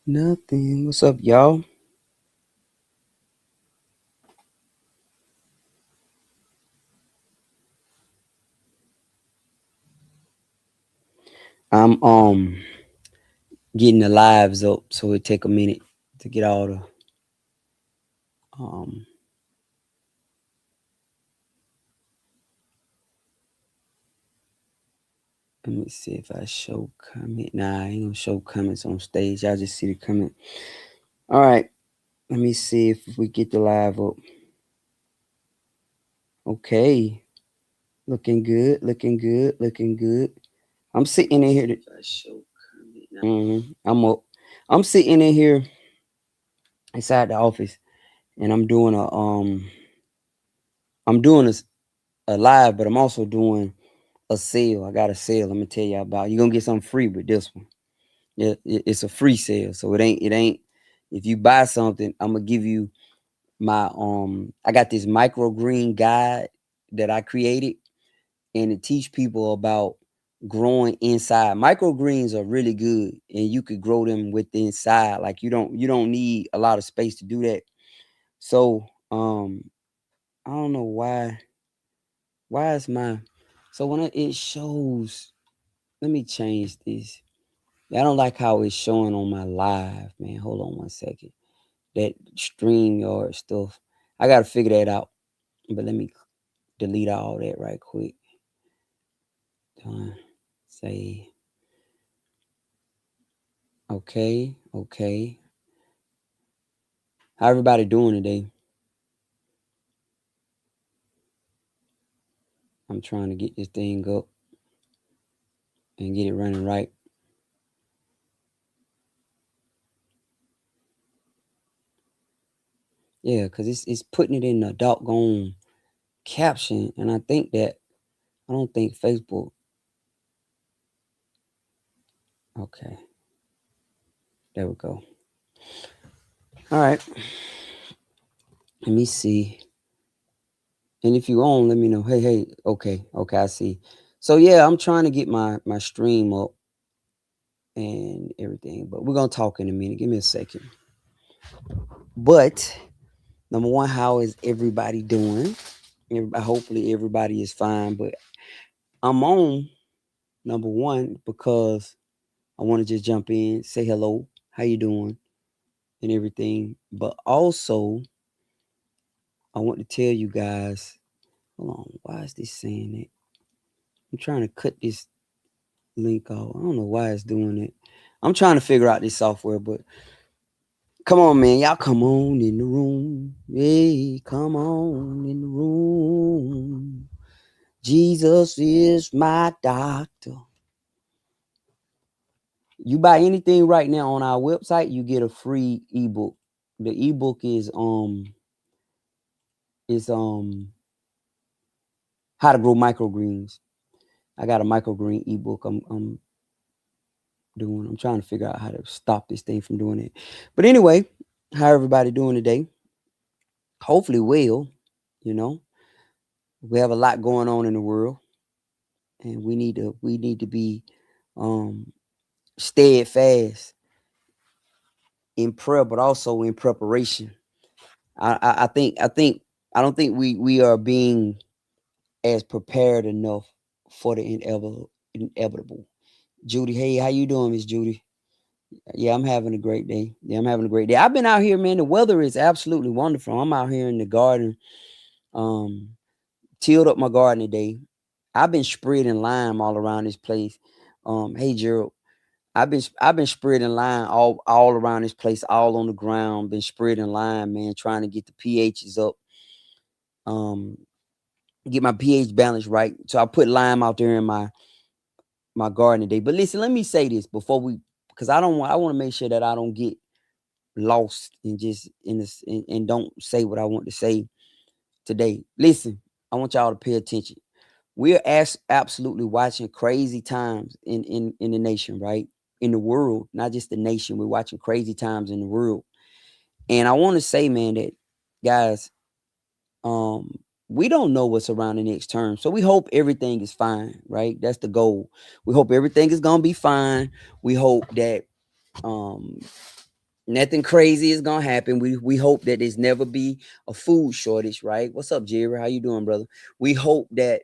Nothing. What's up, y'all? I'm getting the lives up, so it take a minute to get all the um. Let me see if I show comment. Nah, I ain't gonna show comments on stage. Y'all just see the comment. All right. Let me see if we get the live up. Okay. Looking good. Looking good. Looking good. I'm sitting in here. If I show comment. I'm up. I'm sitting in here inside the office, and I'm doing a live, but I'm also doing a sale. I got a sale. I'm gonna tell you about. You're gonna get something free with this one. Yeah, it's a free sale, so it ain't. If you buy something, I'm gonna give you my I got this microgreen guide that I created, and it teach people about growing inside. Microgreens are really good, and you could grow them with the inside. Like you don't need a lot of space to do that. So I don't know why is my so when it shows. Let me change this. I don't like how it's showing on my live, man. Hold on one second. That StreamYard stuff. I gotta figure that out. But let me delete all that right quick. Done. Say okay, okay. How everybody doing today? I'm trying to get this thing up and get it running right. Yeah, because it's putting it in the doggone caption. And I don't think Facebook. Okay. There we go. All right. Let me see. And if you on, let me know. Hey, okay, I see. So yeah, I'm trying to get my stream up and everything, but we're gonna talk in a minute. Give me a second. But number one, how is everybody doing? Hopefully everybody is fine. But I'm on number one because I want to just jump in, say hello, how you doing, and everything. But also, I want to tell you guys. Hold on, why is this saying it? I'm trying to cut this link off. I don't know why it's doing it. I'm trying to figure out this software, but come on, man. Y'all come on in the room. Hey, come on in the room. Jesus is my doctor. You buy anything right now on our website, you get a free ebook. The ebook is how to grow microgreens. I got a microgreen ebook I'm doing. I'm trying to figure out how to stop this thing from doing it. But anyway, how everybody doing today? Hopefully well, you know. We have a lot going on in the world, and we need to be um steadfast in prayer, but also in preparation. I don't think we are being as prepared enough for the inevitable. Judy, hey, how you doing, Miss Judy? Yeah, I'm having a great day. Yeah, I'm having a great day. I've been out here, man. The weather is absolutely wonderful. I'm out here in the garden, um, tilled up my garden today. I've been spreading lime all around this place. Hey Gerald, I've been spreading lime all around this place, all on the ground. Been spreading lime, man, trying to get the pHs up. Um, get my pH balance right. So I put lime out there in my garden today. But listen, let me say this before we, because I want to make sure that I don't get lost and just in this and don't say what I want to say today. Listen, I want y'all to pay attention. We're absolutely watching crazy times in the nation, right? In the world, not just the nation. We're watching crazy times in the world. And I want to say, man, that guys, um, we don't know what's around the next term. So we hope everything is fine, right? That's the goal. We hope everything is gonna be fine. We hope that um Nothing crazy is gonna happen. We hope that there's never be a food shortage, right? What's up, Jerry? How you doing, brother? We hope that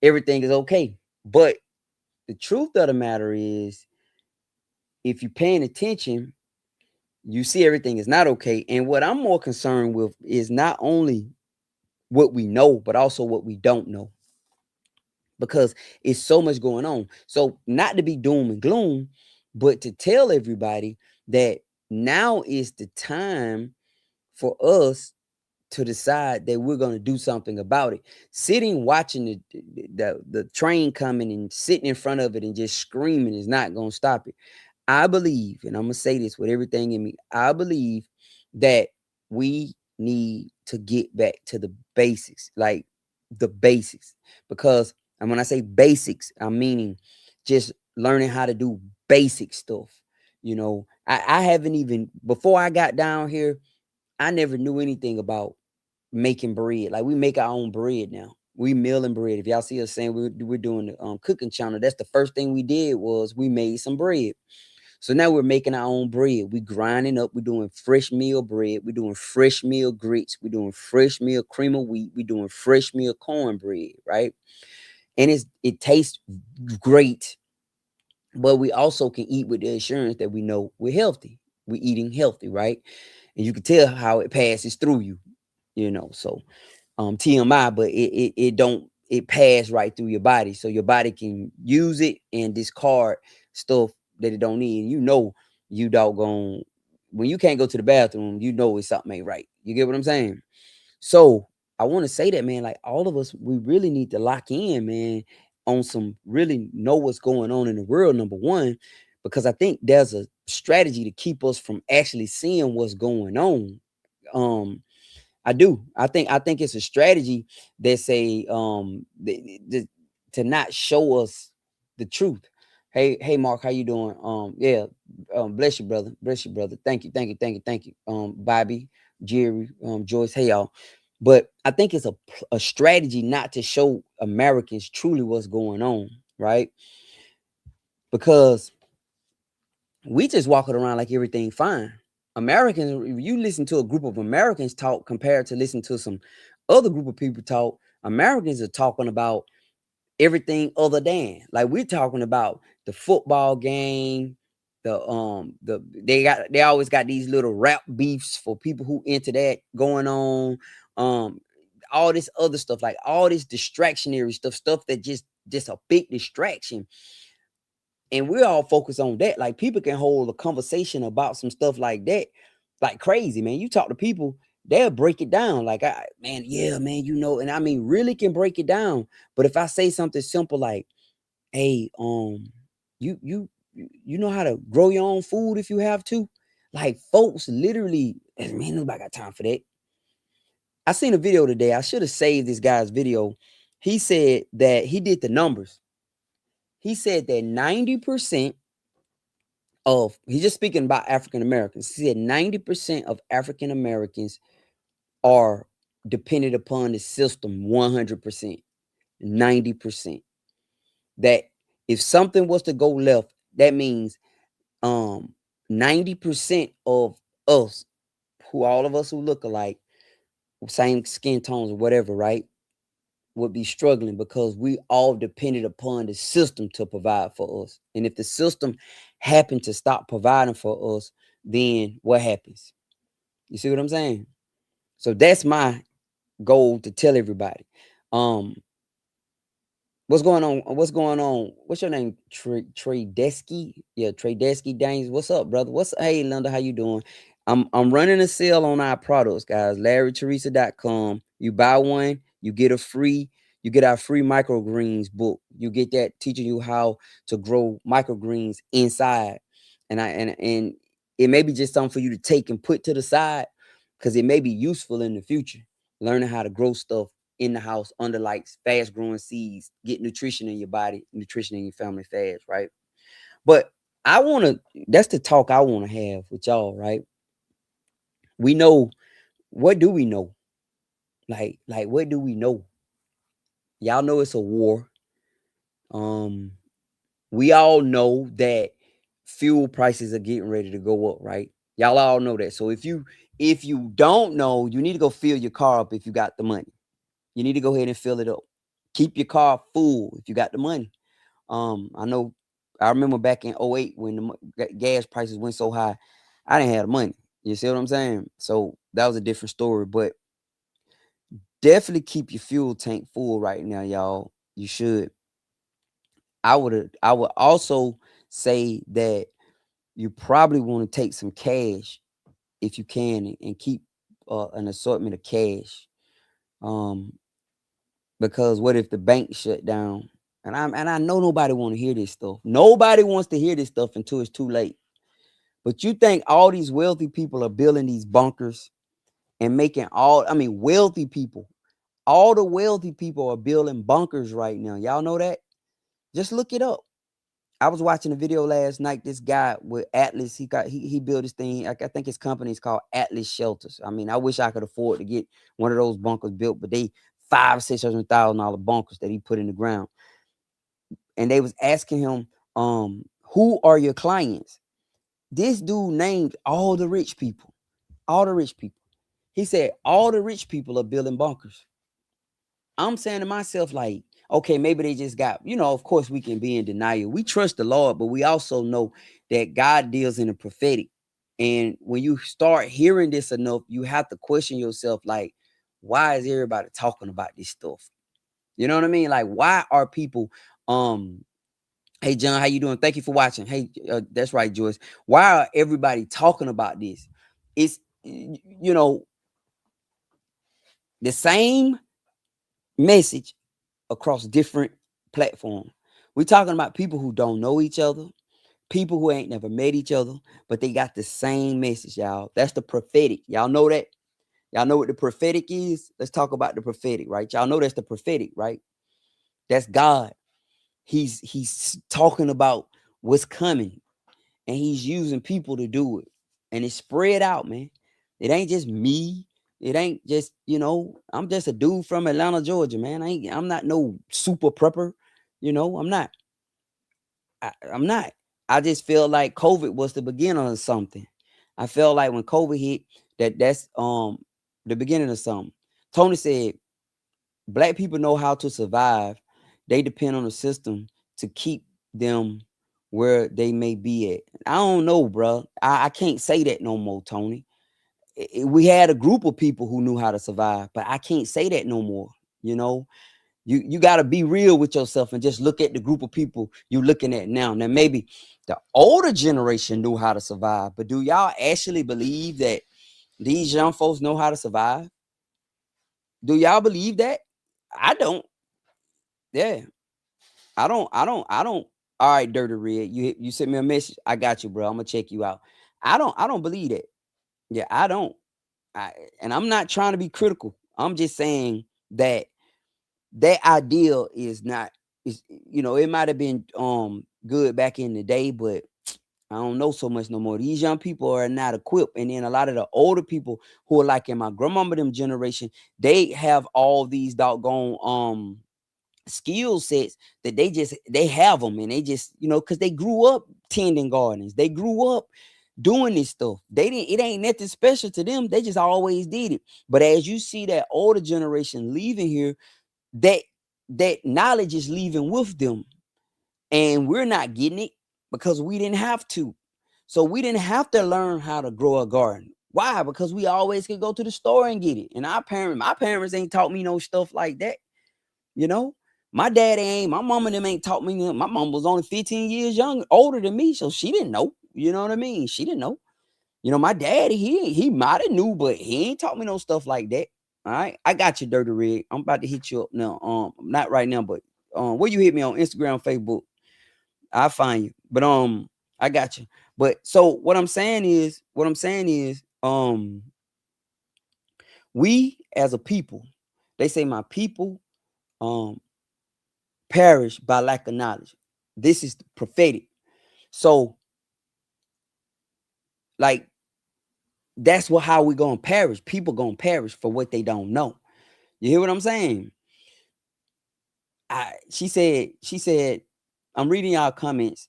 everything is okay. But the truth of the matter is, if you're paying attention, you see everything is not okay. And what I'm more concerned with is not only what we know, but also what we don't know, because it's so much going on. So, not to be doom and gloom, but to tell everybody that now is the time for us to decide that we're going to do something about it. Sitting watching the train coming and sitting in front of it and just screaming is not going to stop it. I believe, and I'm going to say this with everything in me, I believe that we need to get back to the basics, like the basics. Because, and when I say basics, I'm meaning just learning how to do basic stuff. I haven't even, before I got down here, I never knew anything about making bread. Like, we make our own bread now. We milling bread. If y'all see us saying we're doing the cooking channel, that's the first thing we did was we made some bread. So now we're making our own bread. We grinding up. We're doing fresh meal bread. We're doing fresh meal grits. We're doing fresh meal cream of wheat. We're doing fresh meal cornbread, right? And it tastes great, but we also can eat with the assurance that we know we're healthy. We're eating healthy, right? And you can tell how it passes through you. So TMI, but it don't, it pass right through your body, so your body can use it and discard stuff that it don't need. You doggone, when you can't go to the bathroom, it's something ain't right. You get what I'm saying? So I want to say that, man, like, all of us, we really need to lock in, man, on some really know what's going on in the world, number one, because I think there's a strategy to keep us from actually seeing what's going on. um I do. I think it's a strategy that say to not show us the truth. Hey Mark, how you doing? Yeah, bless you, brother. Bless you, brother. Thank you, thank you, thank you, thank you. Bobby, Jerry, Joyce, hey y'all. But I think it's a strategy not to show Americans truly what's going on, right? Because we just walking around like everything fine. Americans, if you listen to a group of Americans talk compared to listen to some other group of people talk, Americans are talking about everything other than, like, we're talking about the football game, they always got these little rap beefs for people who into that going on, um all this other stuff, like all this distractionary stuff that just a big distraction. And we're all focused on that. Like, people can hold a conversation about some stuff like that, like crazy, man. You talk to people, they'll break it down. Like, man, yeah, man, and I mean, really can break it down. But if I say something simple like, hey, you know how to grow your own food if you have to, like, folks literally, man, nobody got time for that. I seen a video today. I should have saved this guy's video. He said that he did the numbers. He said that 90% of, he's just speaking about African Americans. He said 90% of African Americans are dependent upon the system 100%, 90%. That if something was to go left, that means um 90% of us, who all of us who look alike, same skin tones or whatever, right, would be struggling because we all depended upon the system to provide for us. And if the system happened to stop providing for us, then what happens? You see what I'm saying? So that's my goal to tell everybody. Um, what's going on? What's going on? What's your name? Trey Desky? Yeah, Trey Desky Danes. What's up, brother? Hey Linda, how you doing? I'm running a sale on our products, guys. LarryTeresa.com. You buy one, you get our free microgreens book. You get that teaching you how to grow microgreens inside. And it may be just something for you to take and put to the side because it may be useful in the future. Learning how to grow stuff in the house under lights, fast growing seeds, get nutrition in your body, nutrition in your family fast, right? But that's the talk I want to have with y'all, right? We know, what do we know? Like what do we know? Y'all know it's a war. We all know that fuel prices are getting ready to go up, right? Y'all all know that. So if you don't know, you need to go fill your car up if you got the money. You need to go ahead and fill it up. Keep your car full if you got the money. I know I remember back in '08 when the gas prices went so high, I didn't have the money. You see what I'm saying? So that was a different story. But definitely keep your fuel tank full right now, y'all. You should. I would also say that you probably want to take some cash if you can and keep an assortment of cash. Um, because what if the bank shut down? And I know nobody want to hear this stuff. Nobody wants to hear this stuff until it's too late. But you think all these wealthy people are building these bunkers and making wealthy people, all the wealthy people are building bunkers right now. Y'all know that? Just look it up. I was watching a video last night. This guy with Atlas, he built this thing. I think his company is called Atlas Shelters. I mean, I wish I could afford to get one of those bunkers built, but they $500,000-$600,000 bunkers that he put in the ground. And they was asking him, who are your clients? This dude named all the rich people. All the rich people. He said all the rich people are building bunkers. I'm saying to myself, like, okay, maybe they just got, of course we can be in denial. We trust the Lord, but we also know that God deals in the prophetic. And when you start hearing this enough, you have to question yourself, like, why is everybody talking about this stuff? You know what I mean? Like, why are people, hey John, how you doing? Thank you for watching. Hey, that's right, Joyce. Why are everybody talking about this? It's, the same message across different platforms. We're talking about people who don't know each other, people who ain't never met each other, but they got the same message, y'all. That's the prophetic. Y'all know that? Y'all know what the prophetic is? Let's talk about the prophetic, right? Y'all know that's the prophetic, right? That's God. He's talking about what's coming, and he's using people to do it. And it's spread out, man. It ain't just me. It ain't just, I'm just a dude from Atlanta, Georgia, man. I'm not no super prepper. I'm not. I'm not. I just feel like COVID was the beginning of something. I felt like when COVID hit, that's the beginning of something. Tony said, Black people know how to survive. They depend on the system to keep them where they may be at. I don't know, bro. I can't say that no more, Tony. We had a group of people who knew how to survive, but I can't say that no more. You know, you got to be real with yourself and just look at the group of people you're looking at now. Now, maybe the older generation knew how to survive, but do y'all actually believe that these young folks know how to survive? Do y'all believe that? I don't. Yeah, I don't. All right, Dirty Red, you sent me a message. I got you, bro. I'm gonna check you out. I don't believe that. Yeah, I don't. And I'm not trying to be critical. I'm just saying that that ideal is not is it might have been good back in the day, but I don't know so much no more. These young people are not equipped, and then a lot of the older people who are like in my grandmama them generation, they have all these doggone skill sets that they have them, and they just because they grew up tending gardens, they grew up doing this stuff. It ain't nothing special to them. They just always did it. But as you see that older generation leaving here, that that knowledge is leaving with them, and we're not getting it because we didn't have to. So we didn't have to learn how to grow a garden. Why? Because we always could go to the store and get it. And my parents ain't taught me no stuff like that. You know, my daddy ain't, my mama them ain't taught me. My mom was only 15 years older than me, so she didn't know. You know what I mean? She didn't know. My daddy, he might have knew, but he ain't taught me no stuff like that. All right, I got you, Dirty Rig. I'm about to hit you up now. Not right now, but where you hit me on Instagram, Facebook, I'll find you. But I got you. But so what I'm saying is, we as a people, they say my people, um, perish by lack of knowledge. This is prophetic. So, like, that's how we gonna perish. People gonna perish for what they don't know. You hear what I'm saying? She said, I'm reading y'all comments.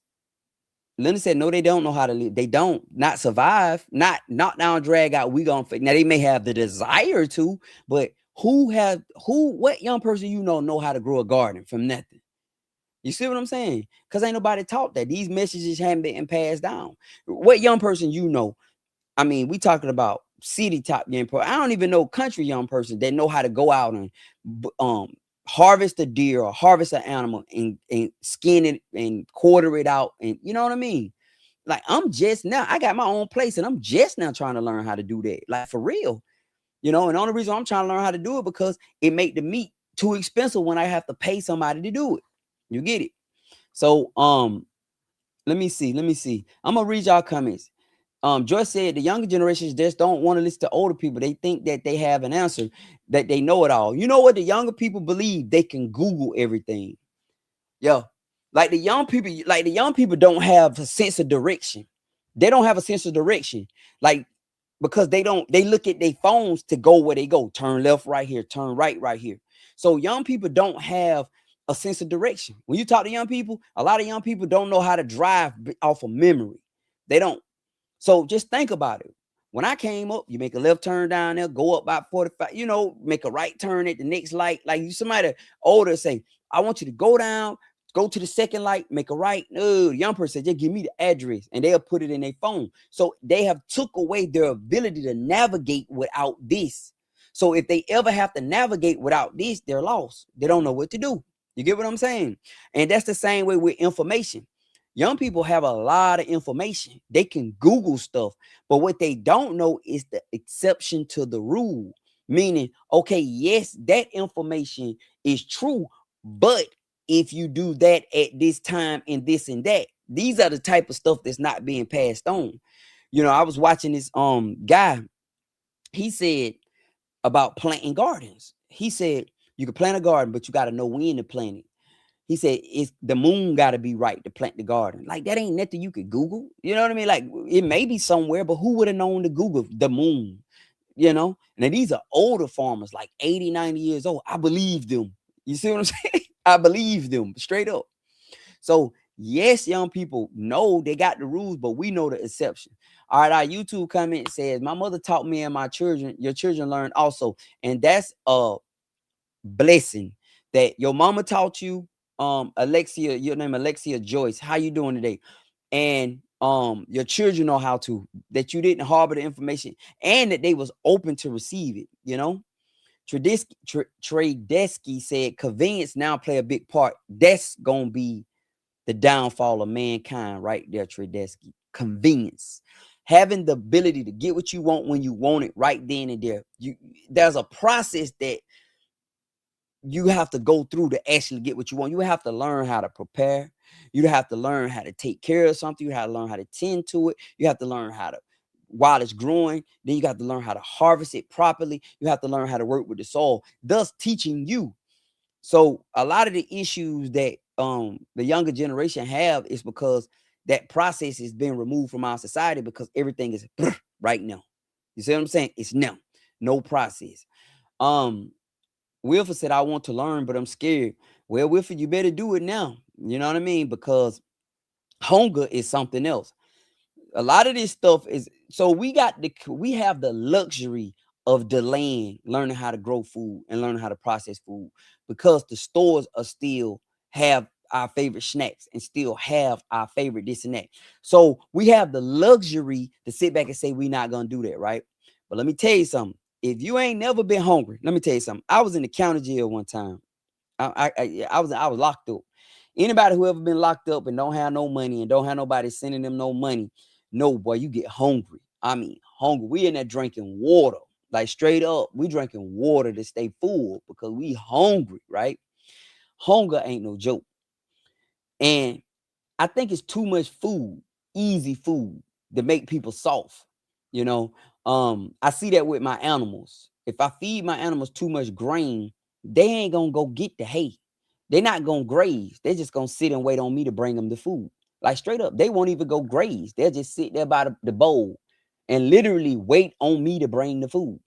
Linda said, no, they don't know how to live. They don't not survive, not knock down, drag out. We gonna now they may have the desire to, but what young person know how to grow a garden from nothing? You see what I'm saying? Because ain't nobody taught that. These messages haven't been passed down. What young person I mean, we talking about city top young person. I don't even know country young person that know how to go out and harvest a deer or harvest an animal and skin it and quarter it out. And you know what I mean? Like I got my own place and I'm just now trying to learn how to do that. Like for real. And the only reason I'm trying to learn how to do it because it make the meat too expensive when I have to pay somebody to do it. You get it? So let me see. I'm gonna read y'all comments. Joyce said the younger generations just don't want to listen to older people. They think that they have an answer, that they know it all. You know what the younger people believe? They can Google everything. Yeah. Like the young people don't have a sense of direction. They don't have a sense of direction. Like, because they look at their phones to go where they go. Turn left right here, turn right here. So young people don't have a sense of direction. When you talk to young people, a lot of young people don't know how to drive off of memory. They don't. So just think about it. When I came up, you make a left turn down there, go up about 45, make a right turn at the next light. Like you somebody older say, I want you to go down, go to the second light, make a right. No, the young person said, just give me the address and they'll put it in their phone. So they have took away their ability to navigate without this. So if they ever have to navigate without this, they're lost. They don't know what to do. You get what I'm saying? And that's the same way with information. Young people have a lot of information. They can Google stuff, but what they don't know is the exception to the rule. Meaning, okay, yes, that information is true, but if you do that at this time and this and that, these are the type of stuff that's not being passed on. I was watching this guy. He said about planting gardens. He said you can plant a garden, but you got to know when to plant it. He said it's the moon got to be right to plant the garden. Like that ain't nothing you could Google. You know what I mean? Like it may be somewhere, but who would have known to Google the moon? Now these are older farmers, like 80, 90 years old. I believe them. You see what I'm saying? I believe them straight up. So yes, young people know they got the rules, but we know the exception. All right, our YouTube comment says, my mother taught me and your children learn also. And that's a blessing that your mama taught you. Alexia, your name Alexia Joyce. How you doing today? And your children know how to, that you didn't harbor the information and that they was open to receive it. Tradesky said convenience now play a big part. That's gonna be the downfall of mankind right there, Tradesky. Convenience. Having the ability to get what you want when you want it right then and there. There's a process that you have to go through to actually get what you want. You have to learn how to prepare. You have to learn how to take care of something. You have to learn how to tend to it. You have to learn how to, while it's growing, then you got to learn how to harvest it properly. You have to learn how to work with the soil, thus teaching you. So a lot of the issues that the younger generation have is because that process is being removed from our society because everything is right now. You see what I'm saying? It's now, no process. Wilford said, I want to learn, but I'm scared. Well, Wilford, you better do it now. You know what I mean? Because hunger is something else. A lot of this stuff is, so we have the luxury of delaying learning how to grow food and learning how to process food because the stores are still have our favorite snacks and still have our favorite this and that. So we have the luxury to sit back and say we're not going to do that, right? But let me tell you something. If you ain't never been hungry, let me tell you something. I was in the county jail one time. I was locked up. Anybody who ever been locked up and don't have no money and don't have nobody sending them no money, no, boy, you get hungry. I mean, hungry. We in there drinking water, like straight up. We drinking water to stay full because we hungry, right? Hunger ain't no joke. And I think it's too much food, easy food, to make people soft. I see that with my animals. If I feed my animals too much grain, they ain't gonna go get the hay. They're not gonna graze. They're just gonna sit and wait on me to bring them the food. Like straight up, they won't even go graze. They'll just sit there by the bowl and literally wait on me to bring the food.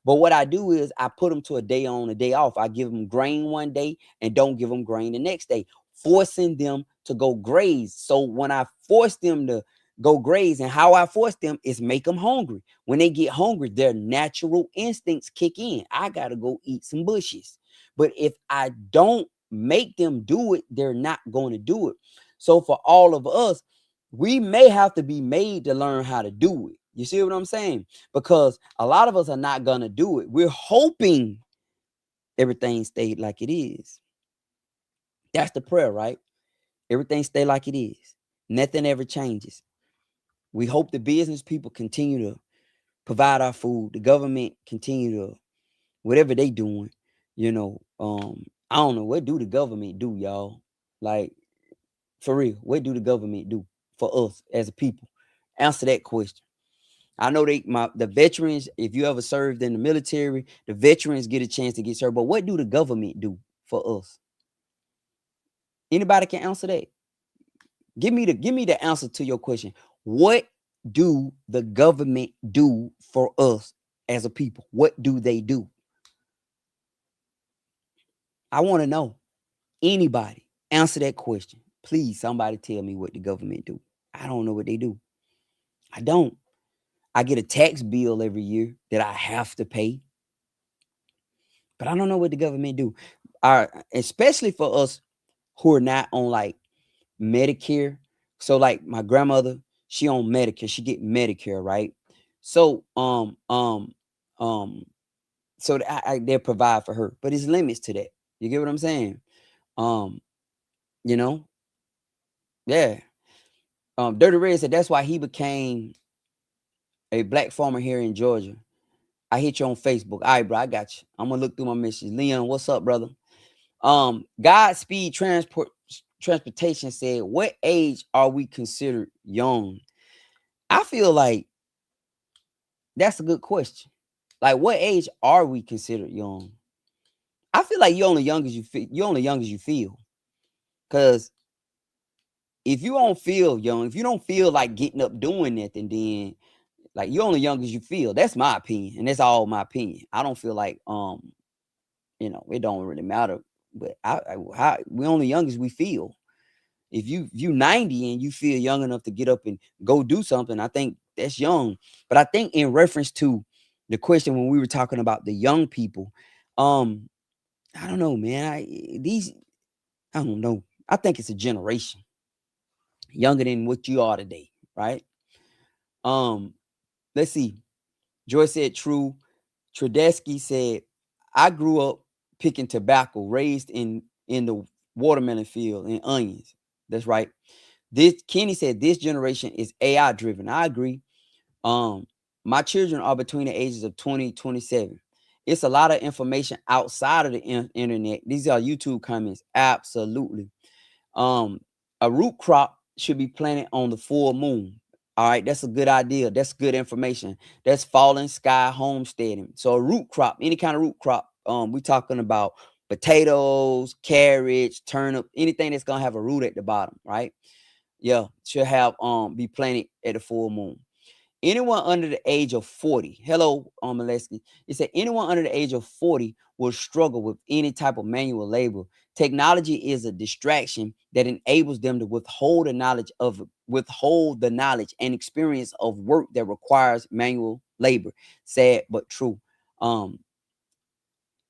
But what I do is I put them to a day on, a day off. I give them grain one day and don't give them grain the next day forcing them to go graze. So when I force them to go graze, and how I force them is make them hungry. When they get hungry, their natural instincts kick in. I got to go eat some bushes. But if I don't make them do it, they're not going to do it. So for all of us, we may have to be made to learn how to do it. You see what I'm saying? Because a lot of us are not going to do it. We're hoping everything stayed like it is. That's the prayer, right? Everything stay like it is. Nothing ever changes. We hope the business people continue to provide our food. The government continue to whatever they doing. You know, I don't know, what do the government do, y'all? Like, for real, what do the government do for us as a people? Answer that question. I know the veterans, if you ever served in the military, the veterans get a chance to get served. But what do the government do for us? Anybody can answer that. Give me the answer to your question. What do the government do for us as a people? What do they do? I want to know. Anybody answer that question. Please, somebody tell me what the government do. I don't know what they do. I don't. I get a tax bill every year that I have to pay, but I don't know what the government do. Especially for us who are not on like Medicare. So like my grandmother, she on Medicare. She get Medicare, right? So so they provide for her, but it's limits to that. You get what I'm saying? Um, you know, yeah. Dirty Red said that's why he became a black farmer here in Georgia. I hit you on Facebook. All right, bro, I got you. I'm gonna look through my messages. Leon, what's up, brother? Godspeed Transportation said, what age are we considered young? I feel like that's a good question. Like, what age are we considered young? I feel like you're only young as you feel. You're only young as you feel. Cause if you don't feel young, if you don't feel like getting up doing nothing, then like you're only young as you feel. That's my opinion, and that's all my opinion. I don't feel like it don't really matter. But we only young as we feel. If you 90 and you feel young enough to get up and go do something, I think that's young. But I think in reference to the question when we were talking about the young people, I don't know, man. I don't know. I think it's a generation younger than what you are today, right? Let's see. Joyce said true. Tredesky said, I grew up picking tobacco, raised in the watermelon field and onions. That's right. This Kenny said this generation is AI driven. I agree. My children are between the ages of 20 27. It's a lot of information outside of the internet. These are YouTube comments. Absolutely. A root crop should be planted on the full moon. All right, that's a good idea. That's good information. That's falling sky homesteading. So a root crop, any kind of root crop. We talking about potatoes, carrots, turnip, anything that's gonna have a root at the bottom, right? Yeah, should have be planted at the full moon. Anyone under the age of 40, hello, Molesky. It said anyone under the age of 40 will struggle with any type of manual labor. Technology is a distraction that enables them to withhold the knowledge and experience of work that requires manual labor. Sad but true.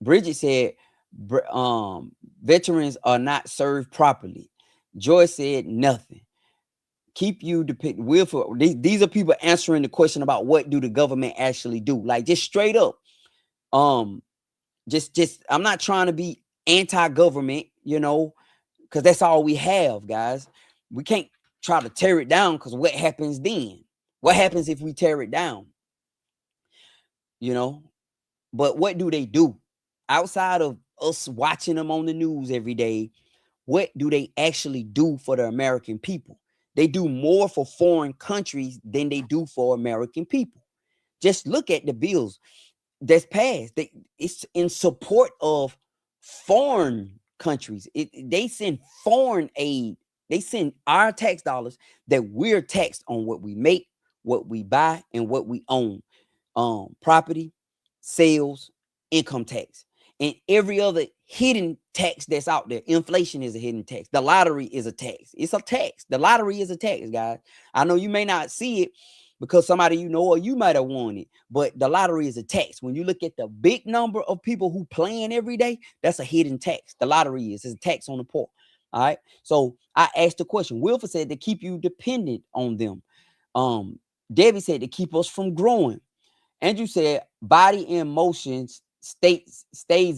Bridget said, veterans are not served properly. Joy said nothing. Keep you depict willful. These are people answering the question about what do the government actually do, like just straight up. Just I'm not trying to be anti-government, because that's all we have, guys. We can't try to tear it down, because what happens then? What happens if we tear it down? But what do they do outside of us watching them on the news every day? What do they actually do for the American people? They do more for foreign countries than they do for American people. Just look at the bills that's passed. It's in support of foreign countries. They send foreign aid. They send our tax dollars that we're taxed on what we make, what we buy, and what we own. Property, sales, income tax, and every other hidden tax that's out there. Inflation is a hidden tax. The lottery is a tax. It's a tax. The lottery is a tax, guys. I know you may not see it because somebody you know or you might have won it, but the lottery is a tax. When you look at the big number of people who playing every day, that's a hidden tax. The lottery is a tax on the poor. All right. So I asked the question. Wilford said to keep you dependent on them. Debbie said to keep us from growing. Andrew said body in motion stays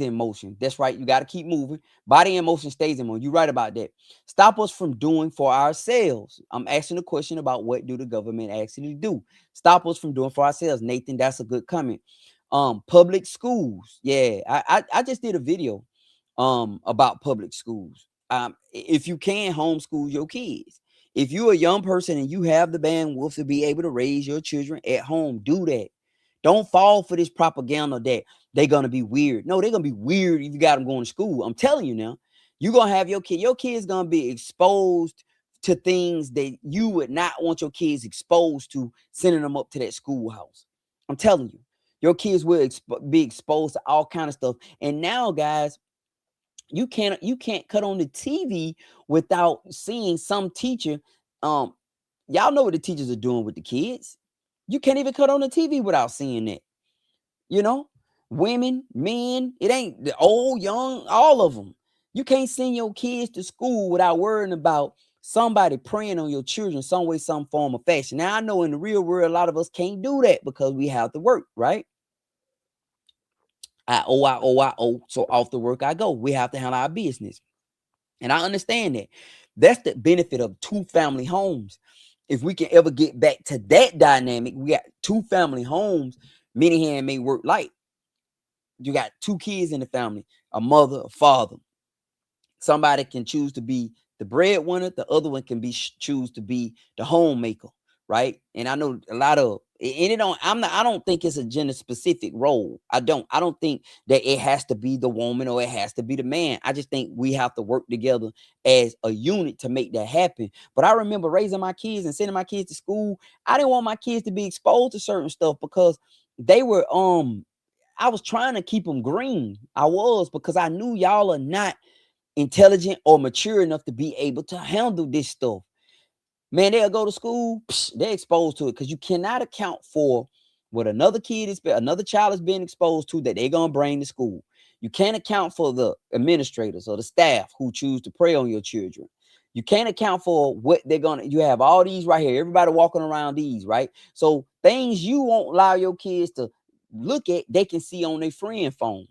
in motion. That's right. You got to keep moving. Body in motion stays in motion. You're right about that. Stop us from doing for ourselves. I'm asking a question about what do the government actually do? Stop us from doing for ourselves. Nathan, that's a good comment. Public schools. Yeah, I just did a video about public schools. If you can homeschool your kids. If you're a young person and you have the bandwidth to be able to raise your children at home, do that. Don't fall for this propaganda that they're gonna be weird. No, they're gonna be weird if you got them going to school. I'm telling you now, you're gonna have your kid. Your kid's gonna be exposed to things that you would not want your kids exposed to, sending them up to that schoolhouse. I'm telling you, your kids will be exposed to all kind of stuff. And now, guys, you can't cut on the TV without seeing some teacher. Y'all know what the teachers are doing with the kids. You can't even cut on the TV without seeing that. You know, women, men, it ain't the old, young, all of them. You can't send your kids to school without worrying about somebody preying on your children some way, some form of fashion. Now, I know in the real world, a lot of us can't do that because we have to work, right? I owe. So off the work I go. We have to handle our business. And I understand that. That's the benefit of two family homes. If we can ever get back to that dynamic, we got two family homes. Many hand may work light. You got two kids in the family, a mother, a father. Somebody can choose to be the breadwinner. The other one can be choose to be the homemaker, right? And I know a lot of and it don't. I don't think it's a gender specific role. I don't think that it has to be the woman or it has to be the man. I just think we have to work together as a unit to make that happen. But I remember raising my kids and sending my kids to school. I didn't want my kids to be exposed to certain stuff because they were I was trying to keep them green. I was because I knew y'all are not intelligent or mature enough to be able to handle this stuff. Man, they'll go to school, they're exposed to it because you cannot account for what another child is being exposed to that they're gonna bring to school. You can't account for the administrators or the staff who choose to prey on your children. You can't account for what they're gonna. You have all these right here. Everybody walking around these, right? So things you won't allow your kids to look at, they can see on their friend phone.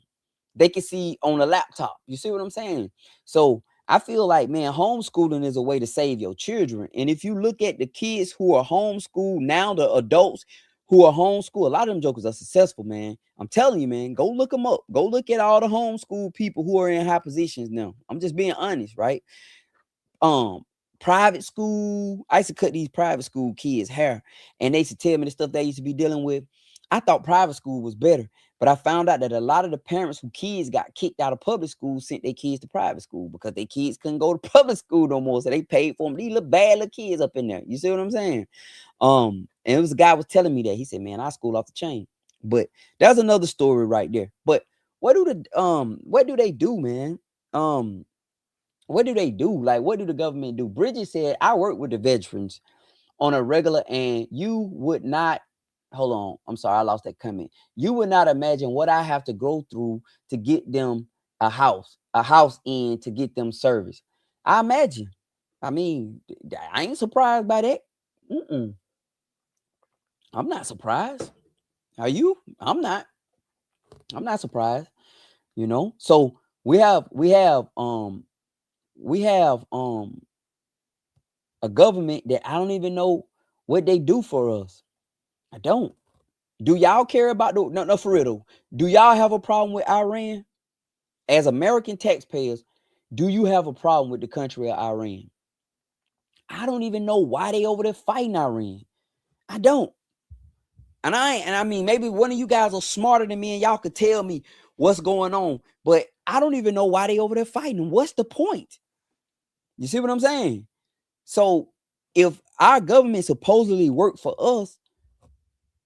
They can see on a laptop. You see what I'm saying? So I feel like, man, homeschooling is a way to save your children. And if you look at the kids who are homeschooled now, the adults who are homeschooled, a lot of them jokers are successful, man. I'm telling you, man, go look them up. Go look at all the homeschool people who are in high positions now. I'm just being honest, right? um Private school. I used to cut these private school kids hair, and they used to tell me the stuff they used to be dealing with. I thought private school was better, but I found out that a lot of the parents who kids got kicked out of public school sent their kids to private school because their kids couldn't go to public school no more, so they paid for them. These little bad little kids up in there. You see what I'm saying? And it was a guy was telling me that. He said, man, I school off the chain. But that's another story right there. But what do they do, man? What do they do? Like, what do the government do? Bridget said, I work with the veterans on a regular, and you would not, hold on, I'm sorry, I lost that comment. You would not imagine what I have to go through to get them a house in to get them service. I imagine. I mean, I ain't surprised by that. Mm-mm. I'm not surprised. Are you? I'm not surprised. So we have a government that I don't even know what they do for us. I don't. Do y'all care about no for real though? Do y'all have a problem with Iran? As American taxpayers, do you have a problem with the country of Iran? I don't even know why they over there fighting Iran. I don't. I mean, maybe one of you guys are smarter than me and y'all could tell me what's going on, but I don't even know why they over there fighting. What's the point? You see what I'm saying? So if our government supposedly work for us,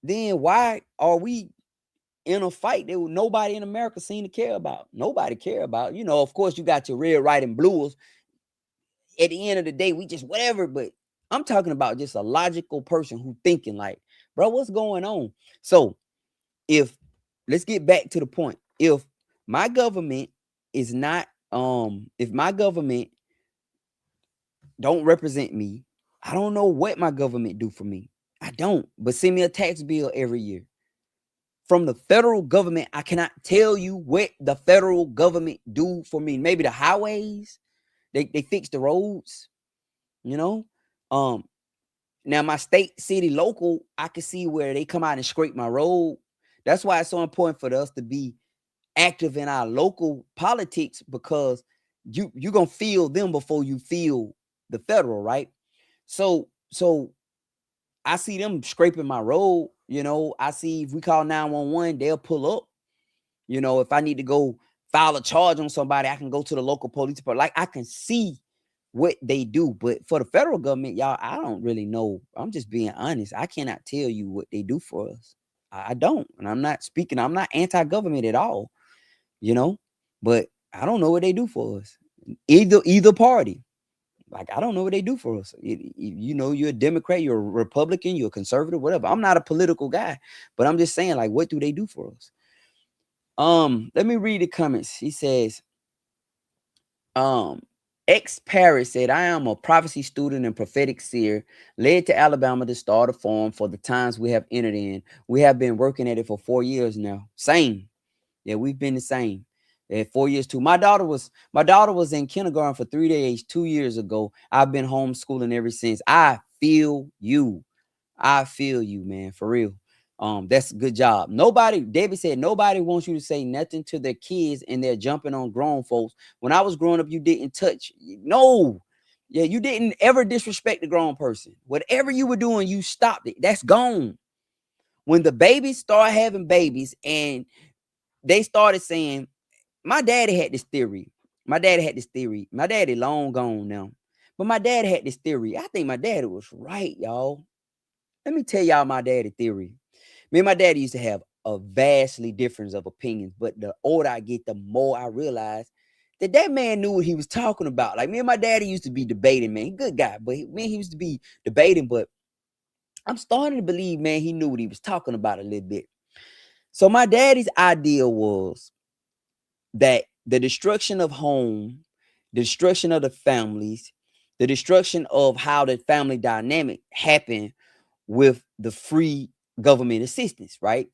then why are we in a fight that nobody in America seemed to care about. Nobody care about. Of course, you got your red, white, and blues. At the end of the day, we just whatever. But I'm talking about just a logical person who thinking like, bro, what's going on? So if let's get back to the point. If my government is not, if my government don't represent me, I don't know what my government do for me. I don't. But send me a tax bill every year from the federal government. I cannot tell you what the federal government do for me. Maybe the highways, they fix the roads, you know. Now my state, city, local, I can see where they come out and scrape my road. That's why it's so important for us to be active in our local politics, because you're gonna feel them before you feel the federal, right? So I see them scraping my road. I see if we call 911, they'll pull up. If I need to go file a charge on somebody, I can go to the local police department. Like, I can see what they do. But for the federal government, y'all, I don't really know. I'm just being honest. I cannot tell you what they do for us. I don't. And I'm not anti-government at all, but I don't know what they do for us. Either party. Like, I don't know what they do for us. You're a Democrat, you're a Republican, you're a conservative, whatever. I'm not a political guy, but I'm just saying, like, what do they do for us? Let me read the comments. He says, X Paris said, I am a prophecy student and prophetic seer, led to Alabama to start a forum for the times we have entered in. We have been working at it for 4 years now. Same. Yeah, we've been the same. 4 years too. My daughter was in kindergarten for 3 days 2 years ago. I've been homeschooling ever since. I feel you. I feel you, man, for real. That's a good job. David said, nobody wants you to say nothing to their kids and they're jumping on grown folks. When I was growing up, you didn't touch. No. Yeah, you didn't ever disrespect the grown person. Whatever you were doing, you stopped it. That's gone. When the babies start having babies and they started saying, my daddy had this theory. My daddy long gone now. But my dad had this theory. I think my daddy was right, y'all. Let me tell y'all my daddy theory. Me and my daddy used to have a vastly difference of opinions, but the older I get, the more I realize that man knew what he was talking about. Like, me and my daddy used to be debating, man. He good guy, but he used to be debating, but I'm starting to believe, man, he knew what he was talking about a little bit. So my daddy's idea was that the destruction of home, the destruction of the families, the destruction of how the family dynamic happened with the free government assistance, right?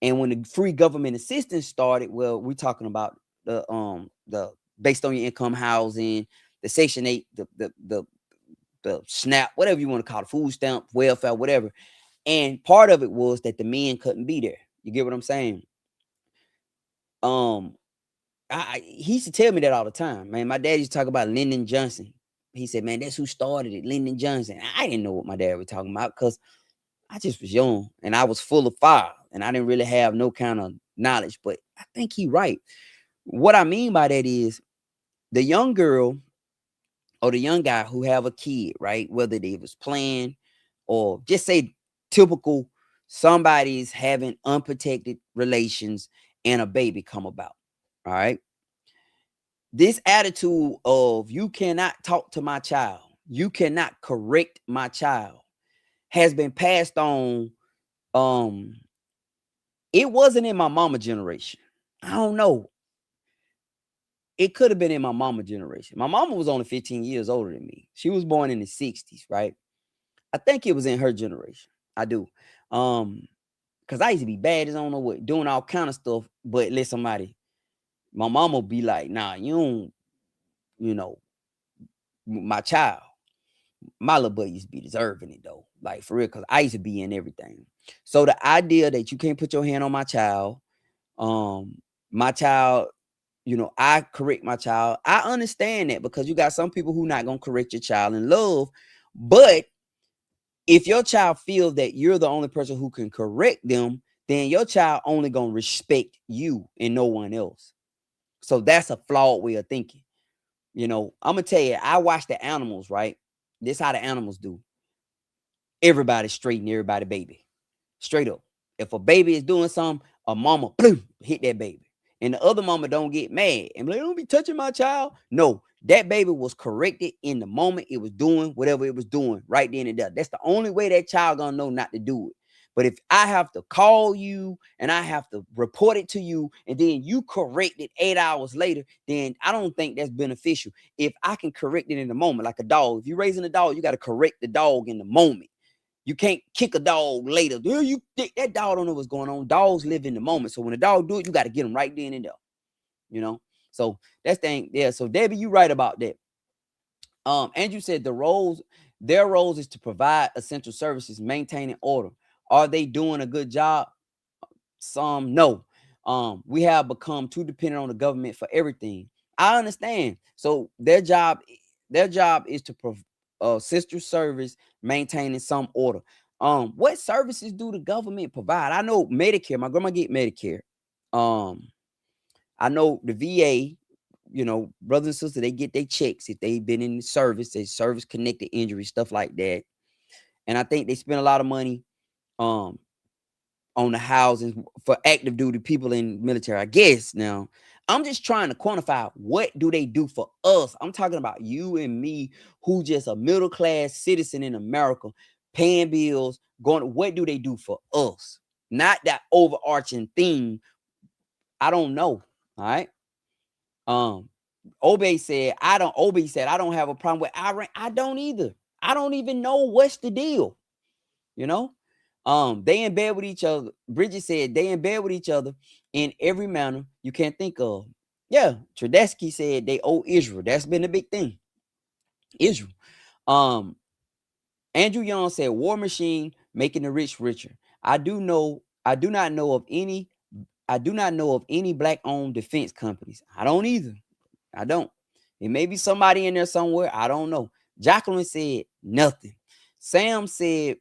And when the free government assistance started, well, we're talking about the based on your income housing, the Section 8, the SNAP, whatever you want to call it, food stamp, welfare, whatever. And part of it was that the men couldn't be there. You get what I'm saying? He used to tell me that all the time, man. My dad used to talk about Lyndon Johnson. He said, man, that's who started it, Lyndon Johnson. I didn't know what my dad was talking about because I just was young and I was full of fire and I didn't really have no kind of knowledge, but I think he's right. What I mean by that is the young girl or the young guy who have a kid, right? Whether they was playing or just say typical, somebody's having unprotected relations and a baby come about. All right. This attitude of you cannot talk to my child, you cannot correct my child, has been passed on. It wasn't in my mama generation. I don't know. It could have been in my mama generation. My mama was only 15 years older than me. She was born in the 60s, right? I think it was in her generation. I do. Because I used to be bad as I don't know what, doing all kind of stuff, but let somebody, my mama be like, nah, you don't, my child. My little boy used to be deserving it though. Like, for real, because I used to be in everything. So the idea that you can't put your hand on my child, my child, I correct my child. I understand that because you got some people who not gonna correct your child in love. But if your child feels that you're the only person who can correct them, then your child only gonna respect you and no one else. So that's a flawed way of thinking. I'm gonna tell you, I watch the animals, right? This how the animals do. Everybody straight and everybody baby. Straight up. If a baby is doing something, a mama boom, hit that baby. And the other mama don't get mad and be like, don't be touching my child. No, that baby was corrected in the moment. It was doing whatever it was doing right then and there. That's the only way that child gonna know not to do it. But if I have to call you and I have to report it to you and then you correct it 8 hours later, then I don't think that's beneficial. If I can correct it in the moment, like a dog, if you're raising a dog, you got to correct the dog in the moment. You can't kick a dog later. You that dog don't know what's going on. Dogs live in the moment. So when a dog do it, you got to get them right then and there. You know. So that's thing. Yeah. So Debbie, you right about that. Andrew said their roles is to provide essential services, maintaining order. Are they doing a good job? Some no. We have become too dependent on the government for everything. I understand. So their job is to sister service, maintaining some order. What services do the government provide? I know Medicare. My grandma get Medicare. Um, I know the VA. Brothers and sisters, they get their checks if they've been in the service, they service connected injury, stuff like that. And I think they spend a lot of money. Um, on the housing for active duty people in military, I guess. Now, I'm just trying to quantify what do they do for us. I'm talking about you and me, who just a middle class citizen in America, paying bills, going. What do they do for us? Not that overarching thing. I don't know. All right. Um, Obey said, I don't have a problem with Iran. I don't either. I don't even know what's the deal. You know, they in bed with each other. Bridget said they in bed with each other in every manner you can't think of. Yeah, Tredesky said they owe Israel. That's been a big thing. Israel. Um, Andrew Young said war machine making the rich richer. I do not know of any. I do not know of any black owned defense companies. I don't either. I don't. It may be somebody in there somewhere. I don't know. Jacqueline said nothing. Sam said,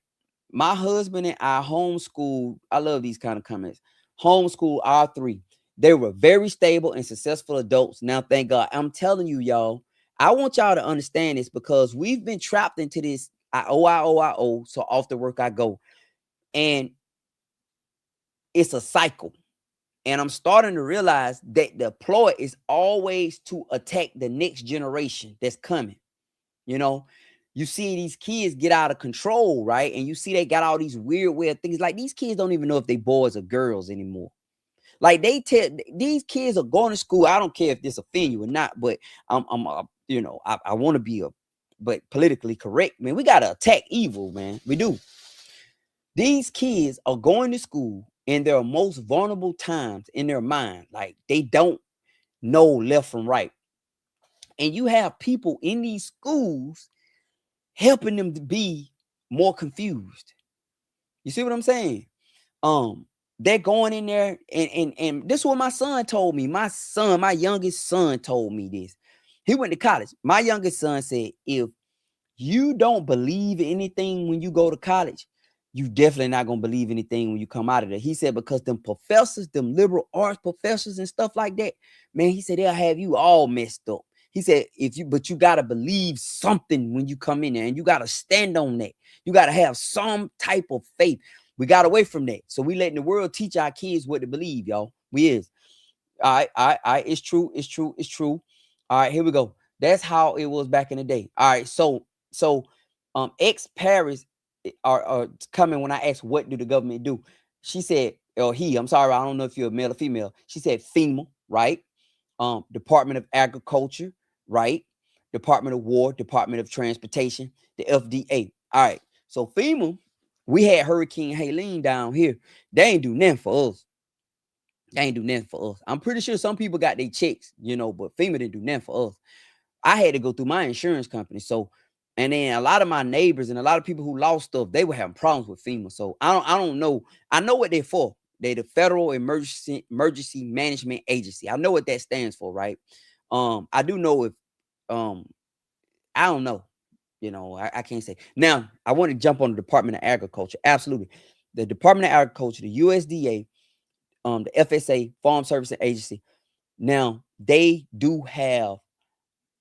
my husband and I homeschooled. I love these kind of comments. Homeschool our three. They were very stable and successful adults. Now, thank God. I'm telling you, y'all, I want y'all to understand this because we've been trapped into this. I owe. So off the work I go. And it's a cycle. And I'm starting to realize that the ploy is always to attack the next generation that's coming. You know, you see these kids get out of control, right? And you see they got all these weird things. Like these kids don't even know if they boys or girls anymore. Like they tell these kids are going to school. I don't care if this offend you or not, but I want to be but politically correct, man. We gotta attack evil, man. We do. These kids are going to school in their most vulnerable times in their mind. Like they don't know left from right. And you have people in these schools helping them to be more confused. You see what I'm saying? They're going in there and this is what my son told me. My youngest son told me this. He went to college. My youngest son said, if you don't believe anything when you go to college, you definitely not gonna believe anything when you come out of there. He said, because them professors, them liberal arts professors and stuff like that, man, he said they'll have you all messed up. He said, but you gotta believe something when you come in there, and you gotta stand on that. You gotta have some type of faith. We got away from that. So we letting the world teach our kids what to believe, y'all. We is. All right. It's true. It's true. It's true. All right, here we go. That's how it was back in the day. All right, so ex Paris are coming when I asked what do the government do. She said, or he, I'm sorry, I don't know if you're a male or female. She said FEMA, right? Department of Agriculture, right? Department of War, Department of Transportation, the FDA. All right. So FEMA, we had Hurricane Helene down here. They ain't do nothing for us. They ain't do nothing for us. I'm pretty sure some people got their checks, but FEMA didn't do nothing for us. I had to go through my insurance company. So, and then a lot of my neighbors and a lot of people who lost stuff, they were having problems with FEMA. So I don't know. I know what they're for. They're the Federal Emergency Management Agency. I know what that stands for, right? I do know if I don't know. I can't say. Now, I want to jump on the Department of Agriculture. Absolutely. The Department of Agriculture, the USDA, the FSA, Farm Service Agency. Now, they do have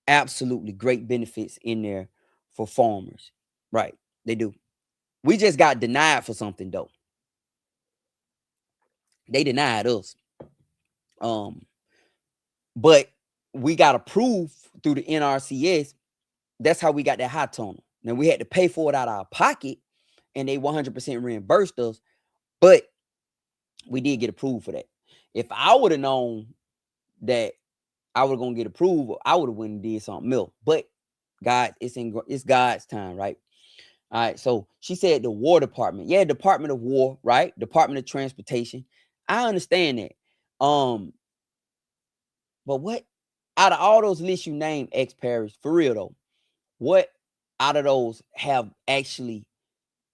absolutely great benefits in there for farmers. Right. They do. We just got denied for something though. They denied us. But we got approved through the NRCS. That's how we got that high tunnel. Now we had to pay for it out of our pocket, and they 100% reimbursed us. But we did get approved for that. If I would have known that I was gonna get approved, I would have went and did something else. But God, it's God's time, right? All right. So she said the War Department. Yeah, Department of War, right? Department of Transportation. I understand that. But what out of all those lists you named, X Paris, for real though, what out of those have actually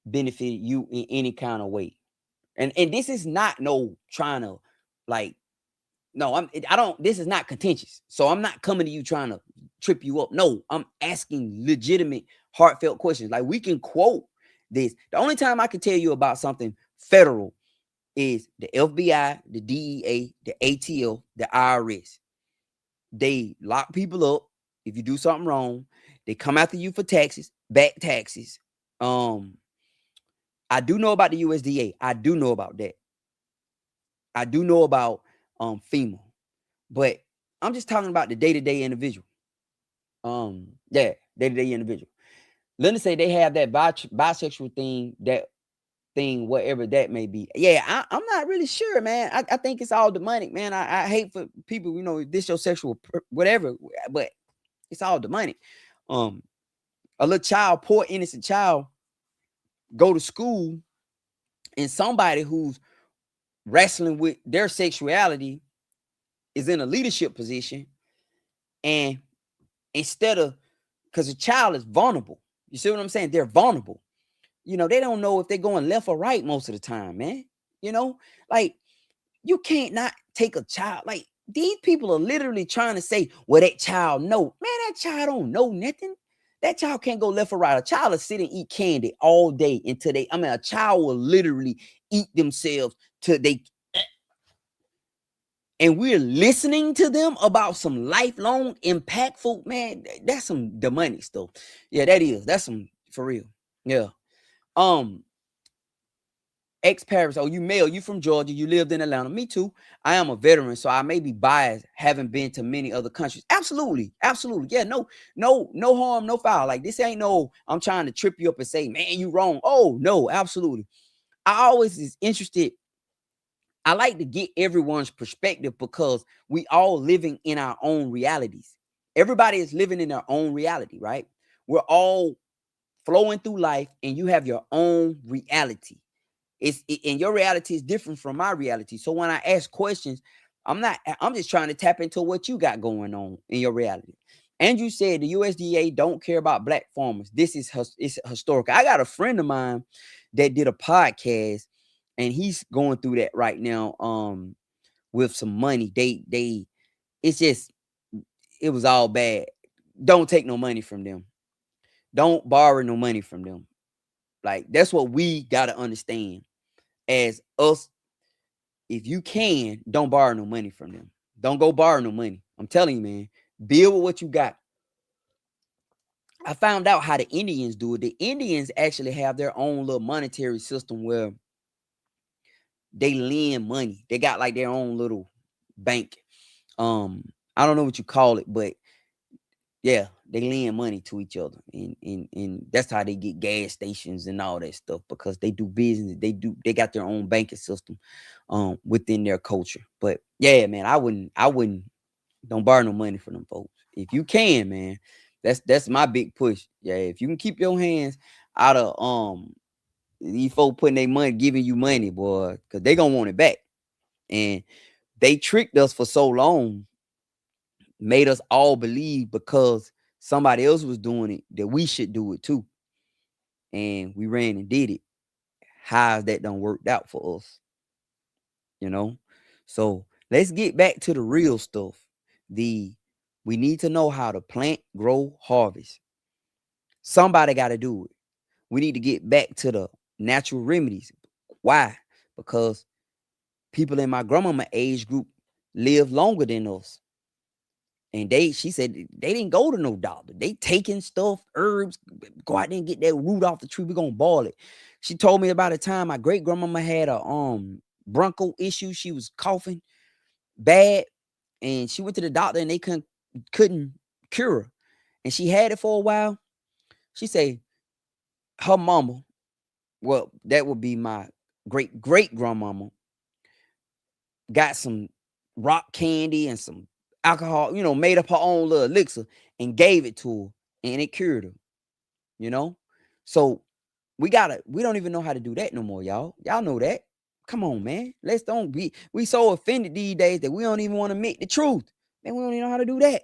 benefited you in any kind of way? And this is not no trying to like no, I don't this is not contentious. So I'm not coming to you trying to trip you up. No, I'm asking legitimate, heartfelt questions. Like we can quote this. The only time I can tell you about something federal is the FBI, the DEA, the ATL, the IRS. They lock people up if you do something wrong. They come after you for taxes, back taxes. I do know about the USDA. I do know about that. I do know about FEMA, but I'm just talking about the day-to-day individual. Yeah, day-to-day individual. Let us say they have that bisexual thing, whatever that may be. Yeah, I'm not really sure, man. I think it's all demonic, man. I hate for people, this your sexual whatever, but it's all demonic. A little child, poor innocent child, go to school, and somebody who's wrestling with their sexuality is in a leadership position, and instead of, because a child is vulnerable, you see what I'm saying? They're vulnerable. They don't know if they're going left or right most of the time, man. Like you can't not take a child. Like these people are literally trying to say, well, that child know. Man, that child don't know nothing. That child can't go left or right. A child will sit and eat candy all day until a child will literally eat themselves till they, and we're listening to them about some lifelong impactful, man, that's some demonic stuff. Yeah, that's some for real. Yeah. X Paris, oh, you male, you from Georgia, you lived in Atlanta. Me too. I am a veteran, so I may be biased, having been to many other countries. Absolutely. Yeah, no harm, no foul. Like this ain't no, I'm trying to trip you up and say, man, you wrong. Oh, no, absolutely. I always is interested. I like to get everyone's perspective because we all living in our own realities. Everybody is living in their own reality, right? We're all flowing through life, and you have your own reality. And your reality is different from my reality. So when I ask questions, I'm just trying to tap into what you got going on in your reality. And you said the USDA don't care about black farmers. It's historical. I got a friend of mine that did a podcast, and he's going through that right now. With some money, it's just, it was all bad. Don't take no money from them. Don't borrow no money from them. Like that's what we gotta understand as us. If you can, don't borrow no money from them. Don't go borrow no money. I'm telling you, man, build with what you got. I found out how the Indians do it. The Indians actually have their own little monetary system where they lend money. They got like their own little bank. I don't know what you call it, but yeah, they lend money to each other, and that's how they get gas stations and all that stuff, because they do business. They got their own banking system, within their culture. But yeah, man, I wouldn't don't borrow no money from them folks. If you can, man, that's my big push. Yeah, if you can keep your hands out of these folks putting their money, giving you money, boy, because they gonna want it back. And they tricked us for so long, made us all believe because somebody else was doing it that we should do it too. And we ran and did it. How's that done worked out for us? So let's get back to the real stuff. We need to know how to plant, grow, harvest. Somebody got to do it. We need to get back to the natural remedies. Why? Because people in my grandmama age group live longer than us. And she said they didn't go to no doctor. They taking stuff, herbs, go out there and get that root off the tree. We're gonna boil it. She told me about a time my great grandmama had broncho issues. She was coughing bad, and she went to the doctor, and they couldn't cure her. And she had it for a while. She said her mama, well, that would be my great great grandmama, got some rock candy and some alcohol, made up her own little elixir and gave it to her, and it cured her, you know? So we don't even know how to do that no more, y'all. Y'all know that. Come on, man. Let's don't be, we so offended these days that we don't even want to admit the truth. Man, we don't even know how to do that.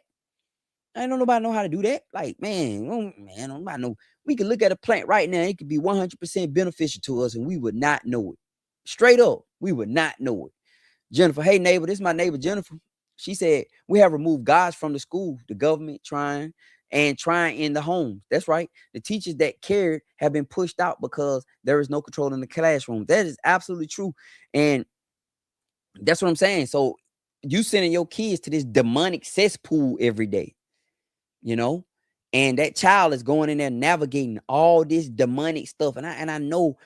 I don't nobody know how to do that. Like, man, nobody know. We could look at a plant right now. It could be 100% beneficial to us, and we would not know it. Straight up, we would not know it. Jennifer, hey neighbor, this is my neighbor Jennifer. She said we have removed gods from the school, the government trying in the homes. That's right. The teachers that cared have been pushed out because there is no control in the classroom. That is absolutely true. And that's what I'm saying. So you sending your kids to this demonic cesspool every day, and that child is going in there navigating all this demonic stuff. And I know,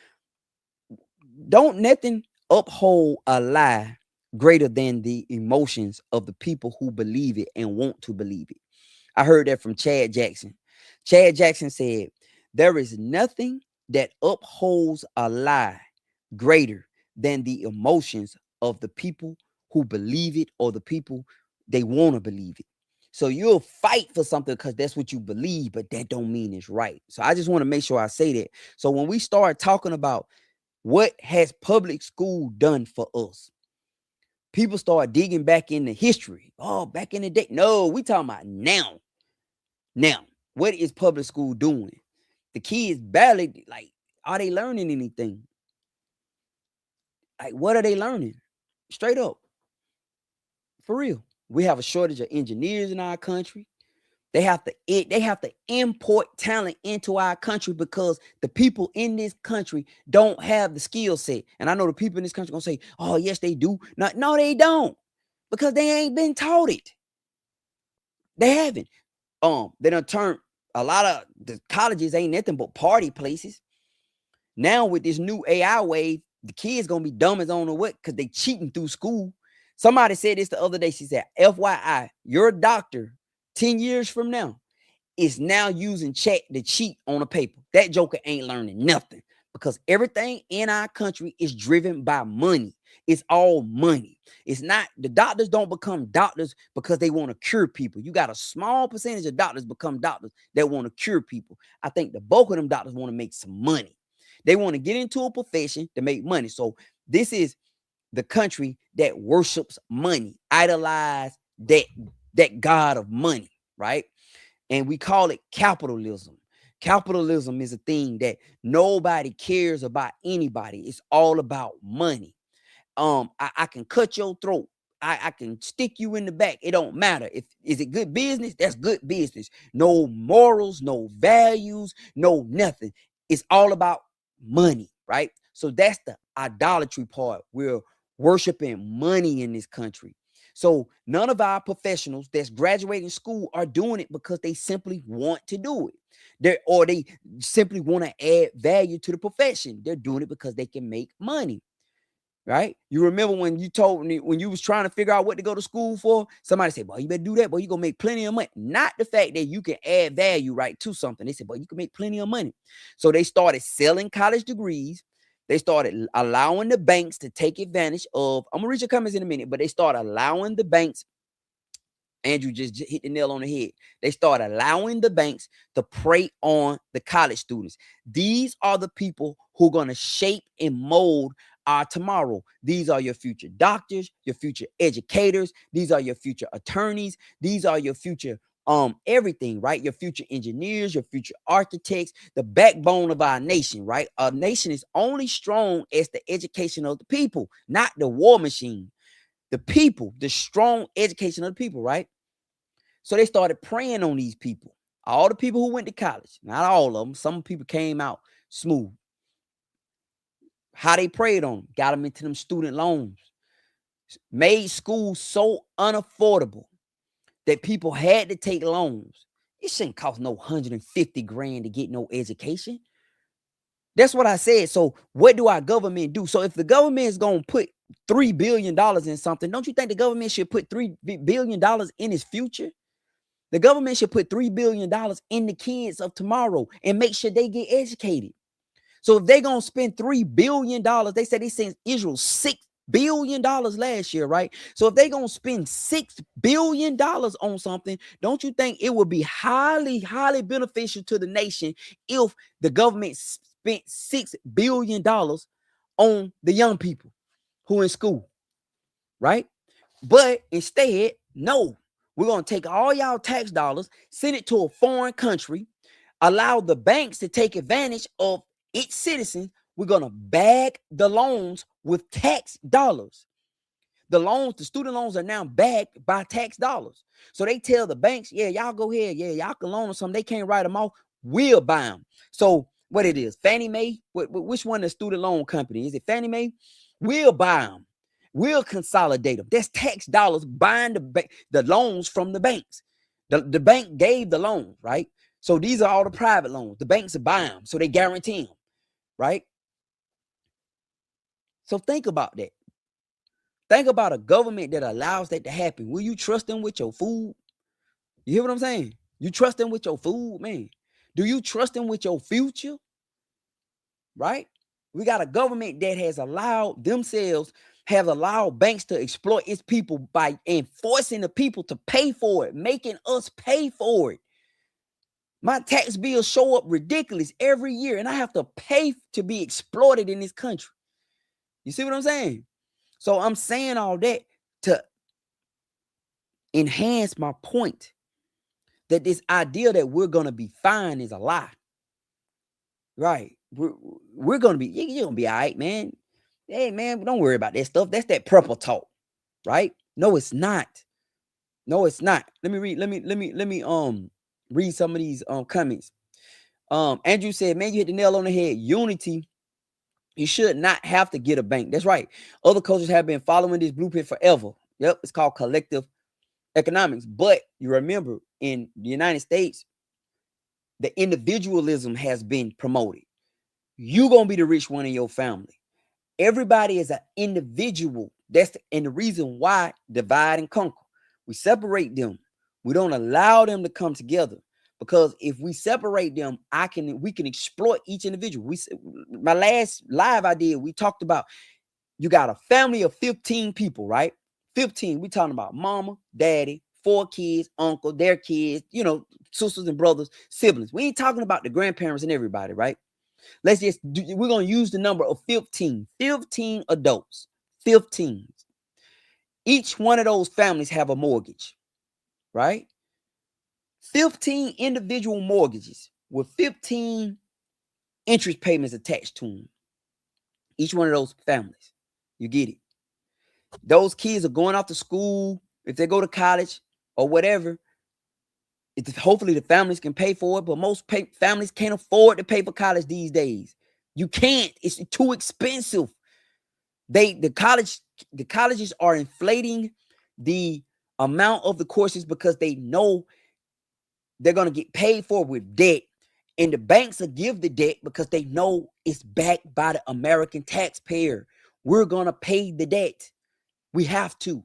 don't nothing uphold a lie greater than the emotions of the people who believe it and want to believe it. I heard that from Chad Jackson. Chad Jackson said, there is nothing that upholds a lie greater than the emotions of the people who believe it, or the people they want to believe it. So you'll fight for something because that's what you believe, but that don't mean it's right. So I just want to make sure I say that. So when we start talking about what has public school done for us, people start digging back into history. Oh, back in the day. No, we talking about now. Now, what is public school doing? The kids barely, like, are they learning anything? Like, what are they learning? Straight up. For real. We have a shortage of engineers in our country. They have to import talent into our country because the people in this country don't have the skill set. And I know the people in this country gonna say, "Oh, yes, they do." No, they don't, because they ain't been taught it. They haven't. They done turned a lot of the colleges ain't nothing but party places. Now with this new AI wave, the kids gonna be dumb as on the what because they cheating through school. Somebody said this the other day. She said, FYI, your doctor 10 years from now is now using chat to cheat on a paper. That joker ain't learning nothing, because everything in our country is driven by money. It's all money. It's not, the doctors don't become doctors because they want to cure people. You got a small percentage of doctors become doctors that want to cure people. I think the bulk of them doctors want to make some money. They want to get into a profession to make money. So this is the country that worships money, idolize that god of money, right? And we call it capitalism. Capitalism is a thing that nobody cares about anybody. It's all about money. I can cut your throat. I can stick you in the back. It don't matter. Is it good business? That's good business. No morals, no values, no nothing. It's all about money, right? So that's the idolatry part. We're worshiping money in this country. So none of our professionals that's graduating school are doing it because they simply want to do it. They simply want to add value to the profession. They're doing it because they can make money. Right? You remember when you told me, when you was trying to figure out what to go to school for, somebody said, boy, you better do that, boy, you're gonna make plenty of money. Not the fact that you can add value, right, to something. They said, boy, you can make plenty of money. So they started selling college degrees. They started allowing the banks to take advantage of, I'm gonna read your comments in a minute, but they started allowing the banks, Andrew just hit the nail on the head. They start allowing the banks to prey on the college students. These are the people who are going to shape and mold our tomorrow. These are your future doctors, your future educators. These are your future attorneys. These are your future everything, right? Your future engineers, your future architects, the backbone of our nation, right? Our nation is only strong as the education of the people, not the war machine. The people, the strong education of the people, right? So they started preying on these people. All the people who went to college, not all of them. Some people came out smooth. How they preyed on them, got them into them student loans, made school so unaffordable that people had to take loans. It shouldn't cost no 150 grand to get no education. That's what I said. So what do our government do? So if the government is going to put $3 billion in something, don't you think the government should put $3 billion in its future? The government should put $3 billion in the kids of tomorrow and make sure they get educated. So if they're going to spend $3 billion, they said they sent Israel $6 billion last year, right? So if they're going to spend $6 billion on something, don't you think it would be highly, highly beneficial to the nation if the government spent $6 billion on the young people who are in school, right? But instead, no, we're going to take all y'all tax dollars, send it to a foreign country, allow the banks to take advantage of its citizens. We're going to bag the loans with tax dollars. The loans, the student loans are now backed by tax dollars. So they tell the banks, yeah, y'all go ahead. Yeah, y'all can loan them something. They can't write them off. We'll buy them. So what it is, Fannie Mae, which one the student loan company? Is it Fannie Mae? We'll buy them. We'll consolidate them. That's tax dollars buying the loans from the banks. The bank gave the loan, right? So these are all the private loans. The banks are buying them, so they guarantee them, right? So think about that. Think about a government that allows that to happen. Will you trust them with your food? You hear what I'm saying? You trust them with your food, man. Do you trust them with your future? Right? We got a government that has allowed banks to exploit its people by enforcing the people to pay for it, making us pay for it. My tax bills show up ridiculous every year, and I have to pay to be exploited in this country. You see what I'm saying? So I'm saying all that to enhance my point that this idea that we're going to be fine is a lie. Right. We're going to be, you're going to be all right, man. Hey, man, don't worry about that stuff. That's that purple talk. Right? No, it's not. No, it's not. Let me read some of these comments. Andrew said, man, you hit the nail on the head. Unity. You should not have to get a bank. That's right. Other cultures have been following this blueprint forever. Yep. It's called collective economics. But you remember, in the United States, the individualism has been promoted. You're going to be the rich one in your family. Everybody is an individual. And the reason why divide and conquer. We separate them. We don't allow them to come together. Because if we separate them, we can exploit each individual. My last live I did, we talked about, you got a family of 15 people, right? 15. We talking about mama, daddy, 4 kids, uncle, their kids, sisters and brothers, siblings. We ain't talking about the grandparents and everybody, right? We're going to use the number of 15 adults, 15. Each one of those families have a mortgage, right? 15 individual mortgages with 15 interest payments attached to them. Each one of those families. You get it? Those kids are going off to school. If they go to college or whatever, hopefully the families can pay for it, but most families can't afford to pay for college these days. You can't. It's too expensive. The colleges are inflating the amount of the courses because they know they're going to get paid for with debt. And the banks will give the debt because they know it's backed by the American taxpayer. We're going to pay the debt. We have to.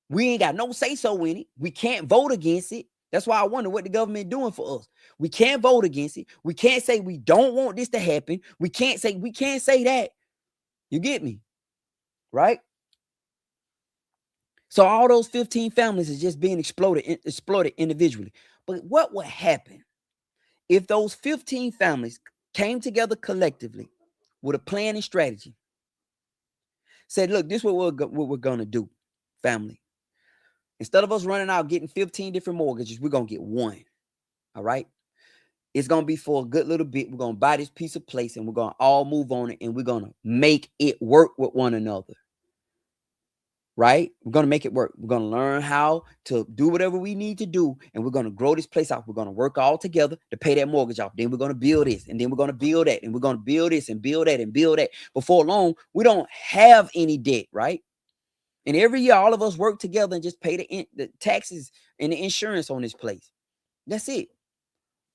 We ain't got no say-so in it. We can't vote against it. That's why I wonder what the government doing for us. We can't vote against it. We can't say we don't want this to happen. We can't say that. You get me? Right? So all those 15 families is just being exploited individually. But what would happen if those 15 families came together collectively with a plan and strategy? Said, look, this is what we're going to do, family. Instead of us running out getting 15 different mortgages, we're going to get one. All right? It's going to be for a good little bit. We're going to buy this piece of place and we're going to all move on it and we're going to make it work with one another. Right? We're going to make it work. We're going to learn how to do whatever we need to do. And we're going to grow this place out. We're going to work all together to pay that mortgage off. Then we're going to build this. And then we're going to build that. And we're going to build this and build that and build that. Before long, we don't have any debt, right? And every year, all of us work together and just pay the taxes and the insurance on this place. That's it.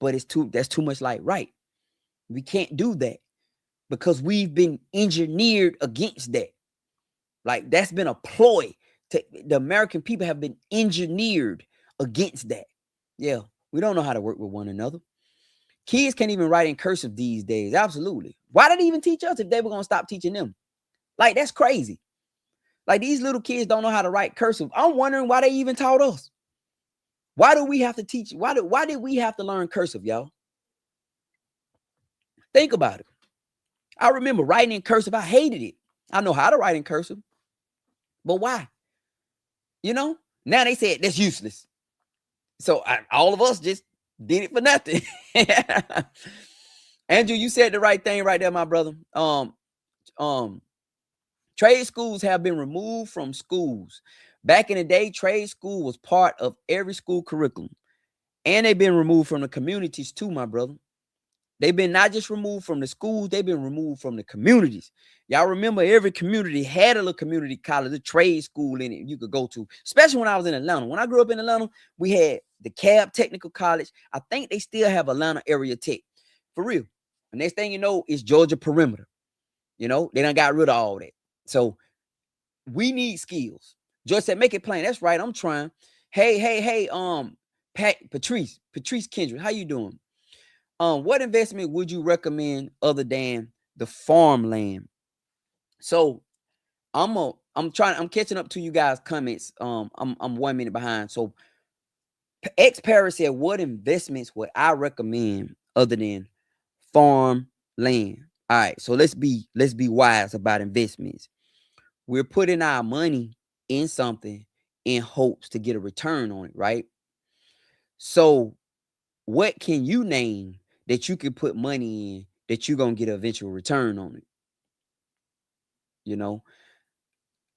But that's too much like right. We can't do that because we've been engineered against that. Like that's been a ploy. The American people have been engineered against that. Yeah, we don't know how to work with one another. Kids can't even write in cursive these days. Absolutely. Why did they even teach us if they were going to stop teaching them? Like, that's crazy. Like, these little kids don't know how to write cursive. I'm wondering why they even taught us. Why do we have to teach? Why did we have to learn cursive, y'all? Think about it. I remember writing in cursive. I hated it. I know how to write in cursive. But why? You know? Now they said that's useless. So all of us just did it for nothing. Andrew, you said the right thing right there, my brother. Trade schools have been removed from schools. Back in the day, trade school was part of every school curriculum. And they've been removed from the communities too, my brother. They've been not just removed from the schools, they've been removed from the communities. Y'all remember every community had a little community college, a trade school in it you could go to, especially when I was in Atlanta. When I grew up in Atlanta, we had the Cab Technical College. I think they still have Atlanta Area Tech. For real. The next thing you know is Georgia Perimeter. You know, they done got rid of all that. So we need skills. George said, make it plain. That's right. I'm trying. Hey, Patrice Kendrick, how you doing? What investment would you recommend other than the farmland? So I'm catching up to you guys' comments. I'm 1 minute behind. So X Paris said, what investments would I recommend other than farm land? All right, so let's be wise about investments. We're putting our money in something in hopes to get a return on it, right? So what can you name that you can put money in that you're gonna get an eventual return on it? You know,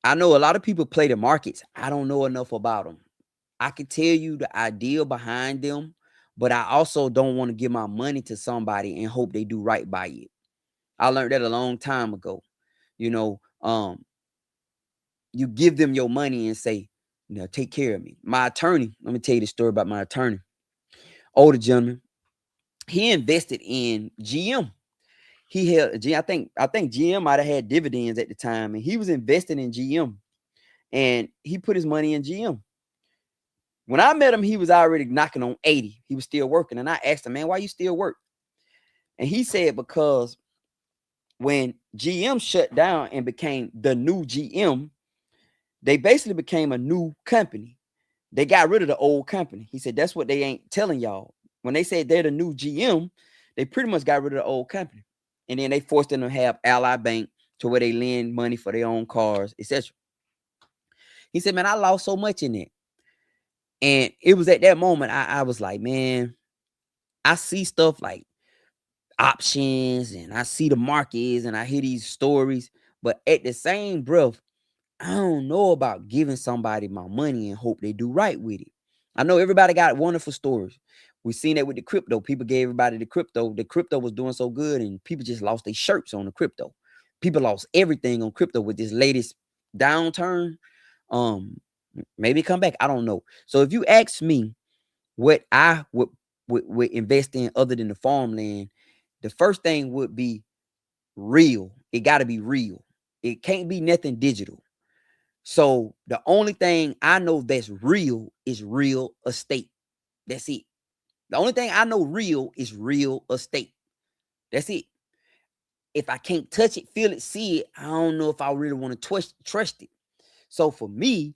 I know a lot of people play the markets. I don't know enough about them. I can tell you the idea behind them, but I also don't want to give my money to somebody and hope they do right by it. I learned that a long time ago. You know, you give them your money and say, take care of me. My attorney, let me tell you the story about my attorney. Older gentleman, he invested in GM. He held I think GM might have had dividends at the time, and he was investing in GM, and he put his money in GM. When I met him, he was already knocking on 80. He was still working, and I asked him, man, why you still work? And he said, because when GM shut down and became the new GM, they basically became a new company. They got rid of the old company. He said, that's what they ain't telling y'all. When they said they're the new GM, they pretty much got rid of the old company. And then they forced them to have Ally Bank to where they lend money for their own cars, etc. He said, man, I lost so much in it. And it was at that moment I was like, man, I see stuff like options and I see the markets and I hear these stories. But at the same breath, I don't know about giving somebody my money and hope they do right with it. I know everybody got wonderful stories. We've seen that with the crypto. People gave everybody the crypto. The crypto was doing so good and people just lost their shirts on the crypto. People lost everything on crypto with this latest downturn. Maybe come back. I don't know. So if you ask me what I would invest in other than the farmland, the first thing would be real. It got to be real. It can't be nothing digital. So the only thing I know that's real is real estate. That's it. The only thing I know real is real estate. That's it. If I can't touch it, feel it, see it, I don't know if I really want to trust it. So for me,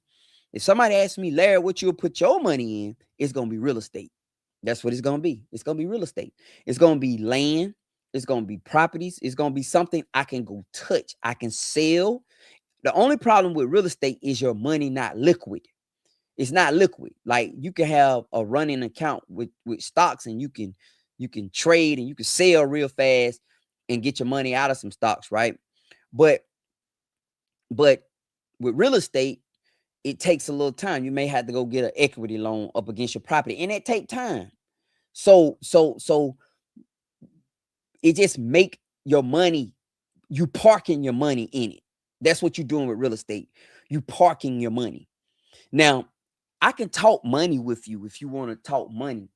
if somebody asks me, Larry, what you'll put your money in, it's going to be real estate. That's what it's going to be. It's going to be real estate. It's going to be land. It's going to be properties. It's going to be something I can go touch. I can sell. The only problem with real estate is your money not liquid. It's not liquid. Like you can have a running account with stocks and you can trade and you can sell real fast and get your money out of some stocks, right? But with real estate, it takes a little time. You may have to go get an equity loan up against your property, and it take time. So it just make your money, you parking your money in it. That's what you're doing with real estate. You parking your money. Now, I can talk money with you if you want to talk money.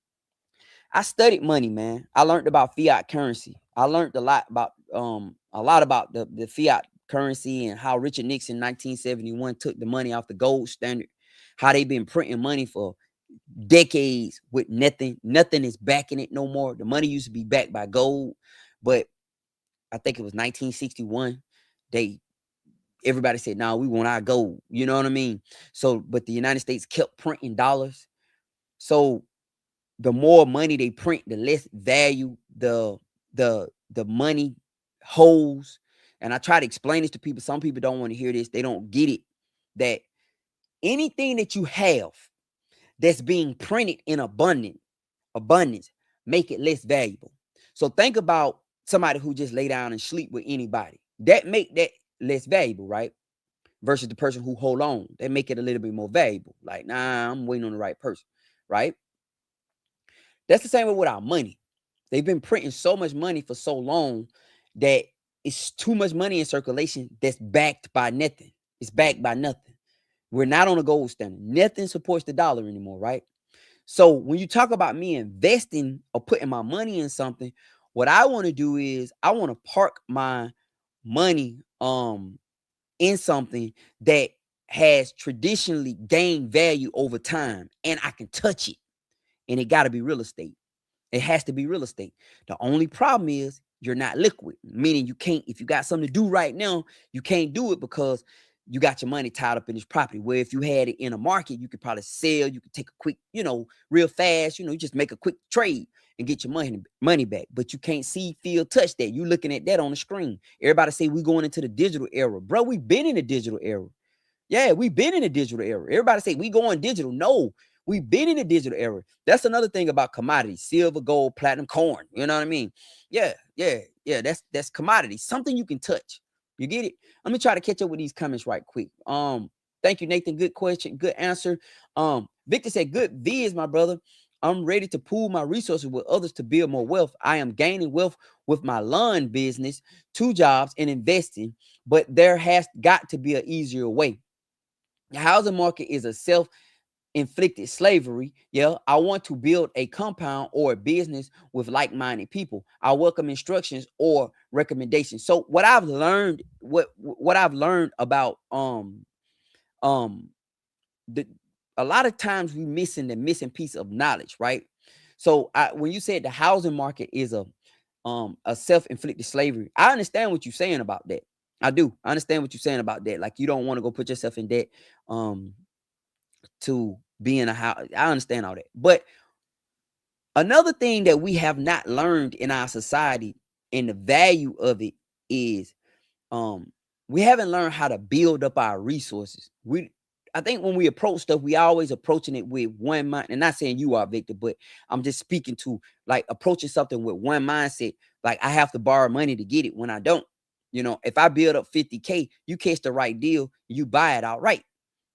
I studied money, man. I learned about fiat currency. I learned a lot about the fiat currency and how Richard Nixon in 1971 took the money off the gold standard, how they've been printing money for decades with nothing is backing it no more. The money used to be backed by gold, but I think it was 1961. Everybody said, "No, we want our gold." You know what I mean? So, but the United States kept printing dollars. So the more money they print, the less value the money holds. And I try to explain this to people. Some people don't want to hear this. They don't get it. That anything that you have that's being printed in abundance, make it less valuable. So think about somebody who just lay down and sleep with anybody. That make that less valuable, right? Versus the person who hold on. They make it a little bit more valuable. Like, nah, I'm waiting on the right person, right? That's the same way with our money. They've been printing so much money for so long that it's too much money in circulation that's backed by nothing. It's backed by nothing. We're not on a gold standard. Nothing supports the dollar anymore, right? So when you talk about me investing or putting my money in something, what I want to do is I want to park my money in something that has traditionally gained value over time and I can touch it. And it got to be real estate. It has to be real estate. The only problem is you're not liquid, meaning you can't, if you got something to do right now, you can't do it because you got your money tied up in this property. Where if you had it in a market, you could probably sell, you could take a quick, real fast, you just make a quick trade and get your money back. But you can't see, feel, touch that. You looking at that on the screen. Everybody say we going into the digital era. Bro, we've been in the digital era. Yeah, we've been in the digital era. Everybody say we going digital. No, we've been in the digital era. That's another thing about commodities: silver, gold, platinum, corn. You know what I mean? Yeah. That's commodity. Something you can touch. You get it? Let me try to catch up with these comments right quick. Thank you, Nathan. Good question. Good answer. Victor said, "Good viz, my brother. I'm ready to pool my resources with others to build more wealth. I am gaining wealth with my lawn business, 2 jobs, and investing, but there has got to be an easier way. The housing market is a self-inflicted slavery. Yeah, I want to build a compound or a business with like-minded people. I welcome instructions or recommendations." So what I've learned, what I've learned about um the a lot of times we missing the missing piece of knowledge, right? So when you said the housing market is a self-inflicted slavery, I understand what you're saying about that. I do. I understand what you're saying about that. Like you don't want to go put yourself in debt um to be in a house. I understand all that. But another thing that we have not learned in our society and the value of it is we haven't learned how to build up our resources. I think when we approach stuff, we always approaching it with one mind. And not saying you are, Victor, but I'm just speaking to like approaching something with one mindset. Like I have to borrow money to get it when I don't. If I build up 50K, you catch the right deal, you buy it outright,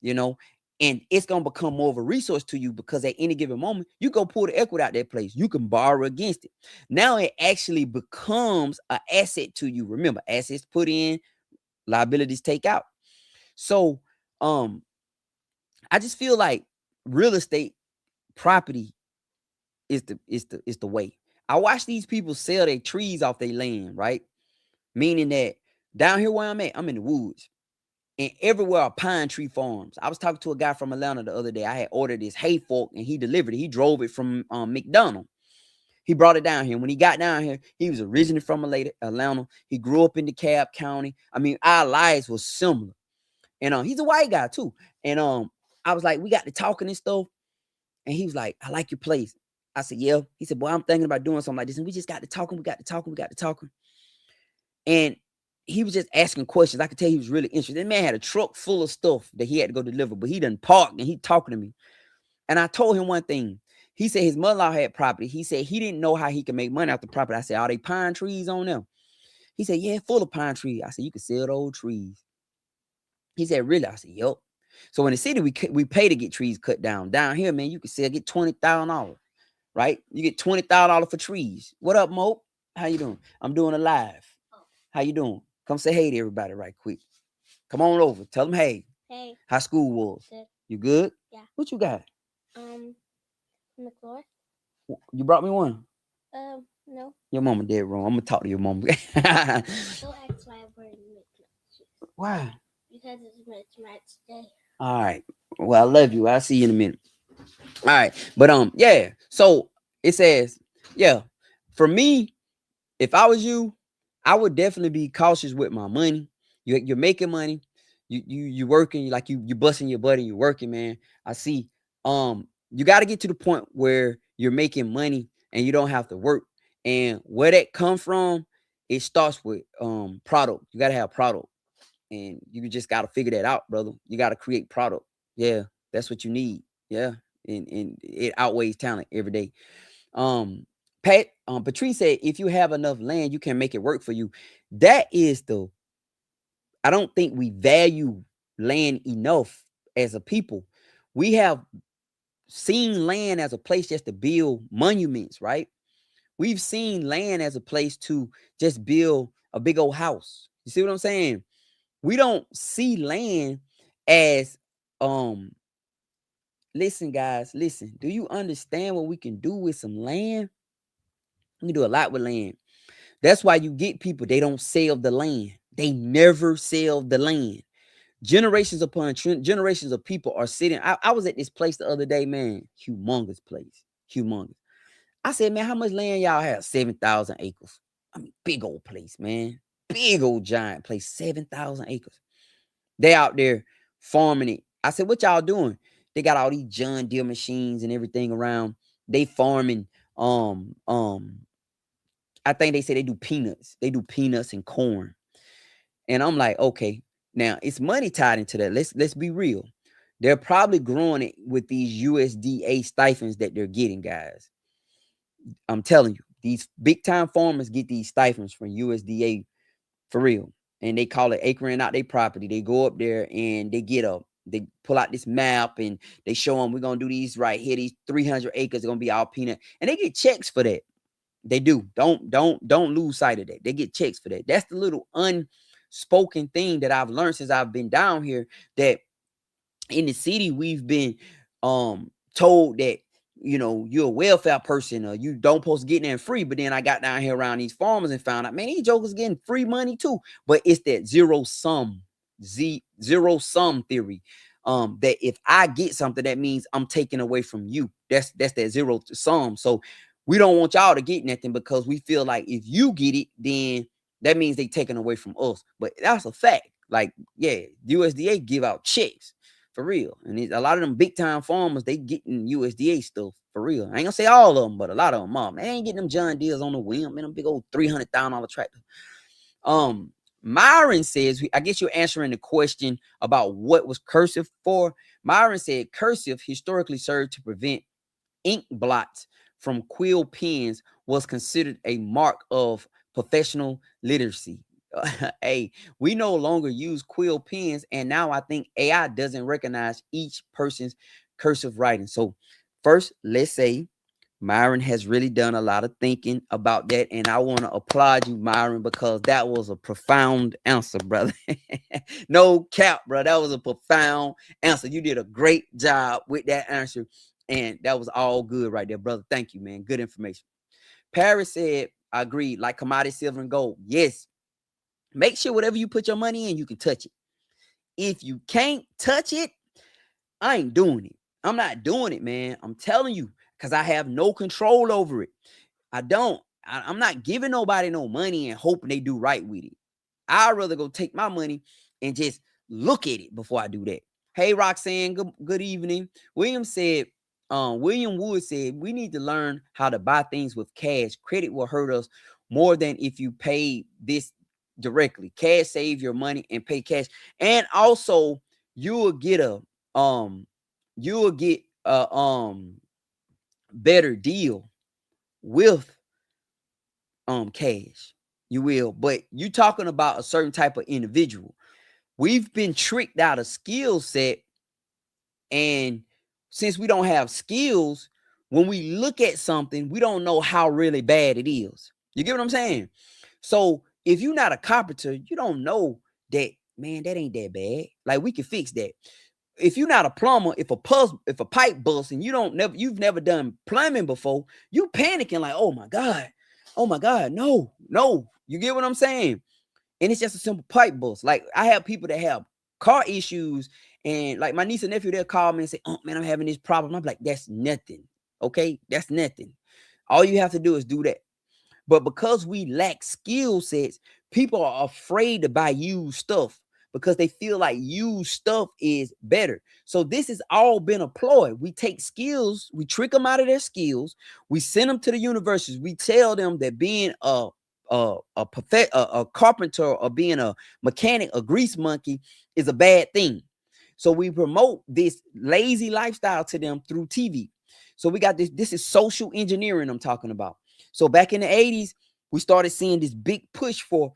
you know, and it's gonna become more of a resource to you because at any given moment, you go pull the equity out that place. You can borrow against it. Now it actually becomes an asset to you. Remember, assets put in, liabilities take out. So I just feel like real estate property is the way. I watch these people sell their trees off their land, right? Meaning that down here where I'm at, I'm in the woods. And everywhere are pine tree farms. I was talking to a guy from Atlanta the other day. I had ordered this hay fork and he delivered it. He drove it from McDonald. He brought it down here. When he got down here, he was originally from Atlanta. He grew up in DeKalb County. I mean, our lives were similar. And he's a white guy too. And I was like, we got to talking and stuff. And he was like, "I like your place." I said, "Yeah." He said, "Boy, I'm thinking about doing something like this." And we just got to talking. We got to talking. We got to talking. And he was just asking questions. I could tell he was really interested. That man had a truck full of stuff that he had to go deliver, but he done parked and he talking to me. And I told him one thing. He said his mother-in-law had property. He said he didn't know how he could make money off the property. I said, "Are they pine trees on them?" He said, "Yeah, full of pine trees." I said, "You can sell the old trees." He said, "Really?" I said, "Yup." So in the city, we pay to get trees cut down. Down here, man, you can get $20,000, right? You get $20,000 for trees. What up, Mope? How you doing? I'm doing a live. How you doing? Come say hey to everybody right quick. Come on over. Tell them hey. Hey, How school was? good. You good? Yeah. What you got? From the floor. You brought me one? No. Your mama dead wrong. I'm gonna talk to your mama. Go ask why I brought it. Why? Because it's Match Day. All right. Well, I love you. I'll see you in a minute. All right. But yeah. So it says, yeah, for me, if I was you, I would definitely be cautious with my money. You're making money. You working like you busting your butt and you working, man. I see. You got to get to the point where you're making money and you don't have to work. And where that come from, it starts with product. You got to have product, and you just got to figure that out, brother. You got to create product. Yeah, that's what you need. Yeah, and it outweighs talent every day. Um, Patrice said, if you have enough land, you can make it work for you. That is the, I don't think we value land enough as a people. We have seen land as a place just to build monuments, right? We've seen land as a place to just build a big old house. You see what I'm saying? We don't see land as listen, guys, listen. Do you understand what we can do with some land? We can do a lot with land. That's why you get people, they don't sell the land. They never sell the land. Generations upon generations of people are sitting. I was at this place the other day, man. Humongous place. Humongous. I said, man, how much land y'all have? 7,000 acres. I mean, big old place, man. Big old giant place. 7,000 acres. They out there farming it. I said, what y'all doing? They got all these John Deere machines and everything around. They farming I think they say they do peanuts. They do peanuts and corn. And I'm like, okay, now it's money tied into that. Let's be real. They're probably growing it with these USDA stipends that they're getting, guys. I'm telling you, these big time farmers get these stipends from USDA for real. And they call it acreing out their property. They go up there and they pull out this map and they show them, we're gonna do these right here. These 300 acres are gonna be all peanut, and they get checks for that. They do. Don't lose sight of that. They get checks for that. That's the little unspoken thing that I've learned since I've been down here, that in the city we've been told that, you know, you're a welfare person or you don't supposed to get in free. But then I got down here around these farmers and found out, man, these jokers getting free money too. But it's that zero sum theory. That if I get something, that means I'm taking away from you. That's that zero sum. So we don't want y'all to get nothing because we feel like if you get it, then that means they taking away from us. But that's a fact. Like, yeah, USDA give out checks for real. And a lot of them big time farmers, they getting USDA stuff for real. I ain't gonna say all of them, but a lot of them are. Man, they ain't getting them John Deeres on the whim, man, them big old $300,000 tractor. Myron says, I guess you're answering the question about what was cursive for. Myron said cursive historically served to prevent ink blots from quill pens, was considered a mark of professional literacy. Hey, we no longer use quill pens, and now I think AI doesn't recognize each person's cursive writing. So first, let's say Myron has really done a lot of thinking about that, and I want to applaud you, Myron, because that was a profound answer, brother. No cap, bro. That was a profound answer. You did a great job with that answer, and that was all good right there, brother. Thank you, man. Good information. Paris said, I agree, like commodity, silver, and gold. Yes. Make sure whatever you put your money in, you can touch it. If you can't touch it, I ain't doing it. I'm not doing it, man. I'm telling you, because I have no control over it. I don't. I'm not giving nobody no money and hoping they do right with it. I'd rather go take my money and just look at it before I do that. Hey, Roxanne, good evening. William Wood said, we need to learn how to buy things with cash. Credit will hurt us more than if you pay this directly. Cash save your money and pay cash. And also you will get a better deal with cash. You will, but you talking about a certain type of individual. We've been tricked out of skill set, and since we don't have skills, when we look at something, we don't know how really bad it is. You get what I'm saying? So if you're not a carpenter, you don't know that, man, that ain't that bad. Like, we can fix that. If you're not a plumber, if a pipe busts and you've never done plumbing before, you panicking like, oh my God, no. You get what I'm saying? And it's just a simple pipe bust. Like I have people that have car issues, and like my niece and nephew, they'll call me and say, "Oh man, I'm having this problem." I'm like, "That's nothing. Okay, that's nothing. All you have to do is do that." But because we lack skill sets, people are afraid to buy used stuff because they feel like used stuff is better. So this has all been a ploy. We take skills, we trick them out of their skills, we send them to the universities. We tell them that being a carpenter or being a mechanic, a grease monkey is a bad thing. So we promote this lazy lifestyle to them through TV. So we got this. This is social engineering I'm talking about. So back in the 80s, we started seeing this big push for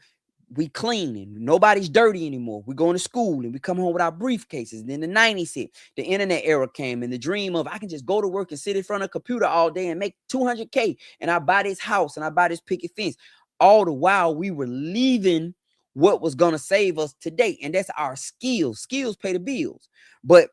we clean and nobody's dirty anymore. We going to school and we come home with our briefcases. And then the 90s hit, the internet era came, and the dream of I can just go to work and sit in front of a computer all day and make 200K, and I buy this house and I buy this picket fence. All the while we were leaving what was going to save us today, and that's our skills. Skills pay the bills, but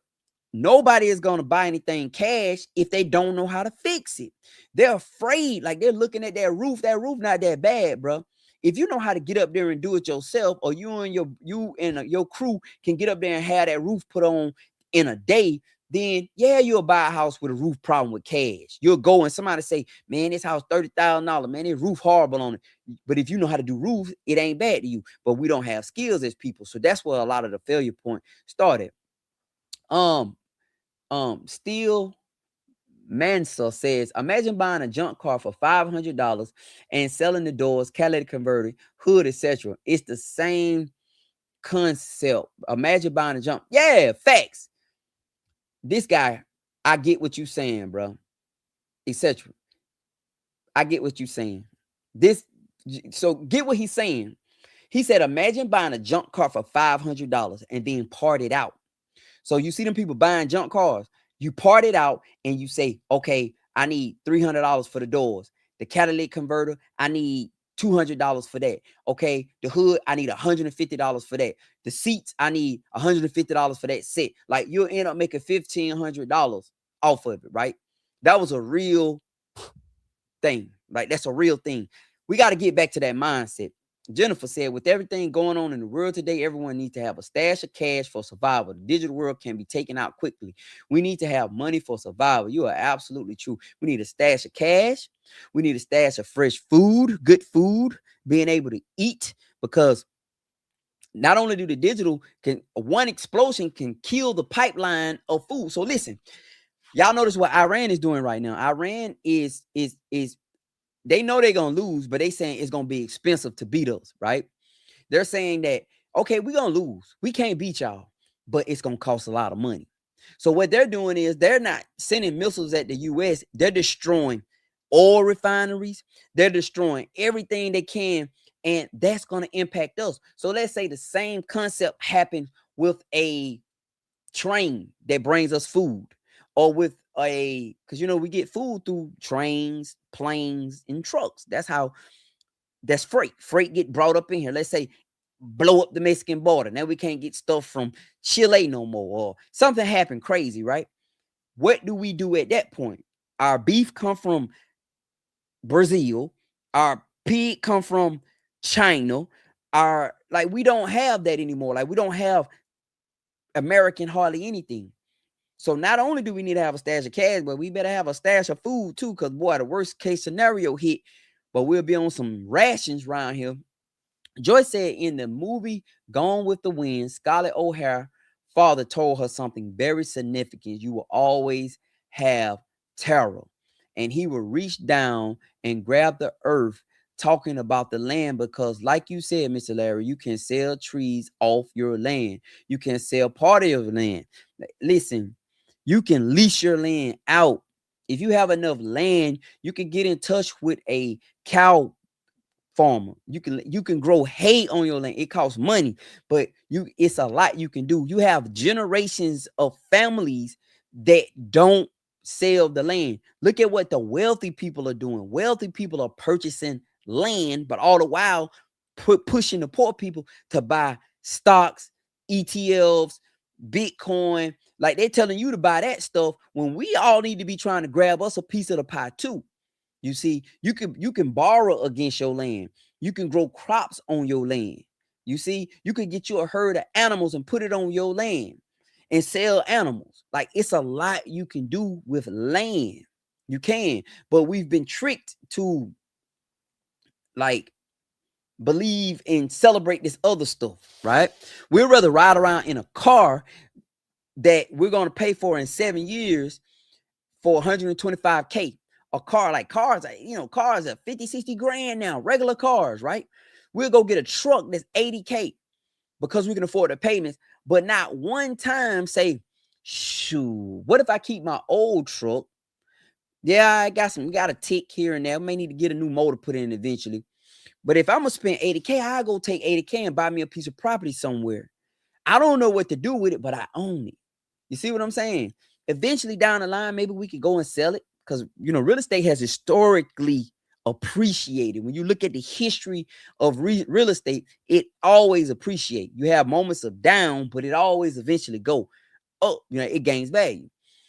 nobody is going to buy anything cash if they don't know how to fix it. They're afraid, like they're looking at that roof. That roof not that bad, bro. If you know how to get up there and do it yourself, or your crew can get up there and have that roof put on in a day, then yeah, you'll buy a house with a roof problem with cash. You'll go and somebody say, "Man, this house $30,000. Man, this roof horrible on it." But if you know how to do roofs, it ain't bad to you. But we don't have skills as people, so that's where a lot of the failure point started. Um, Steel Mansa says, imagine buying a junk car for $500 and selling the doors, catalytic converter, hood, etc. It's the same concept. Imagine buying a junk. Yeah, facts. This guy, I get what you saying, bro, etc. I get what you saying. This, so get what he's saying. He said, imagine buying a junk car for $500 and being parted out. So you see them people buying junk cars. You part it out and you say, okay, I need $300 for the doors. The catalytic converter, I need $200 for that. Okay, the hood, I need $150 for that. The seats, I need $150 for that set. Like you'll end up making $1,500 off of it, right? That was a real thing. Like that's a real thing. We got to get back to that mindset. Jennifer said, with everything going on in the world today, everyone needs to have a stash of cash for survival. The digital world can be taken out quickly. We need to have money for survival. You are absolutely true. We need a stash of cash. We need a stash of fresh food, good food, being able to eat, because not only do the digital can one explosion can kill the pipeline of food. So listen, y'all notice what Iran is doing right now. Iran is they know they're gonna lose, but they saying it's gonna be expensive to beat us, right? They're saying that, okay, we're gonna lose. We can't beat y'all, but it's gonna cost a lot of money. So what they're doing is they're not sending missiles at the US, they're destroying oil refineries, they're destroying everything they can, and that's gonna impact us. So let's say the same concept happened with a train that brings us food, or with because we get food through trains, planes, and trucks. That's freight get brought up in here. Let's say blow up the Mexican border, now we can't get stuff from Chile no more, or something happened crazy, right? What do we do at that point? Our beef come from Brazil, our pig come from China. Our Like, we don't have that anymore. Like, we don't have American hardly anything. So not only do we need to have a stash of cash, but we better have a stash of food too, because boy, the worst case scenario hit, but we'll be on some rations around here. Joyce said in the movie Gone with the Wind, Scarlett O'Hara father told her something very significant. You will always have terror. And he will reach down and grab the earth, talking about the land, because like you said, Mr. Larry, you can sell trees off your land. You can sell part of your land. Listen, you can lease your land out. If you have enough land, you can get in touch with a cow farmer. You can grow hay on your land. It costs money, but it's a lot you can do. You have generations of families that don't sell the land. Look at what the wealthy people are doing. Wealthy people are purchasing land, but all the while pushing the poor people to buy stocks, ETFs, Bitcoin. Like, they're telling you to buy that stuff when we all need to be trying to grab us a piece of the pie too. You see, you can borrow against your land. You can grow crops on your land. You see, you could get you a herd of animals and put it on your land and sell animals. Like, it's a lot you can do with land. You can, but we've been tricked to, like, believe and celebrate this other stuff, right? We'd rather ride around in a car that we're going to pay for in 7 years for 125K. A car, like cars, cars are 50, 60 grand now, regular cars, right? We'll go get a truck that's 80K because we can afford the payments, but not one time say, shoot, what if I keep my old truck? Yeah, we got a tick here and there. We may need to get a new motor put in eventually. But if I'm gonna spend 80K, I go take 80K and buy me a piece of property somewhere. I don't know what to do with it, but I own it. You see what I'm saying? Eventually down the line, maybe we could go and sell it, because real estate has historically appreciated. When you look at the history of real estate, it always appreciates. You have moments of down, but it always eventually go up. It gains value.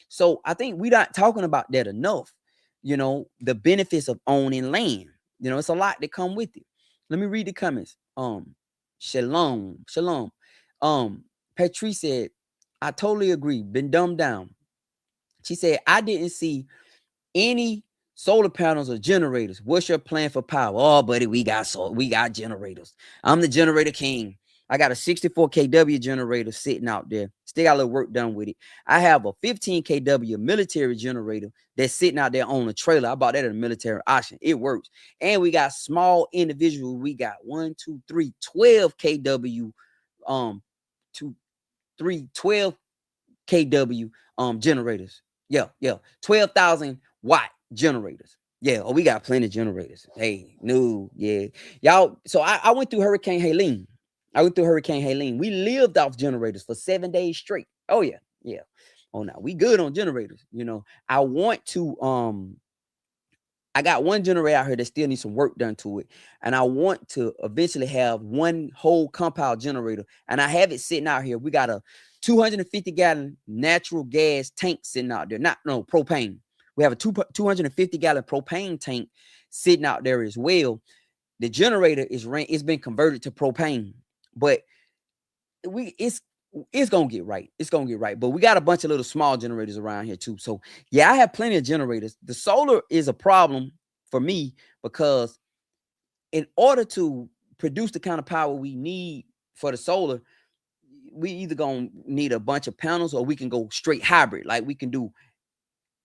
So I think we're not talking about that enough. The benefits of owning land. It's a lot that come with it. Let me read the comments. Shalom. Patrice said, I totally agree. Been dumbed down. She said, I didn't see any solar panels or generators. What's your plan for power? Oh, buddy, we got generators. I'm the generator king. I got a 64 kW generator sitting out there. Still got a little work done with it. I have a 15 kW military generator that's sitting out there on a trailer. I bought that at a military auction. It works. And we got small individual. We got 12 kW, 12 kW generators. Yeah. 12,000 watt generators. Yeah. Oh, we got plenty of generators. Hey, no, yeah. Y'all, so I went through Hurricane Helene. We lived off generators for 7 days straight. Oh, yeah. Oh, now we good on generators. I want to I got one generator out here that still needs some work done to it. And I want to eventually have one whole compound generator. And I have it sitting out here. We got a 250-gallon natural gas tank sitting out there. Propane. We have a 250-gallon propane tank sitting out there as well. The generator it's been converted to propane. But it's gonna get right. But we got a bunch of little small generators around here too. So yeah, I have plenty of generators. The solar is a problem for me because in order to produce the kind of power we need for the solar, we either gonna need a bunch of panels or we can go straight hybrid. Like, we can do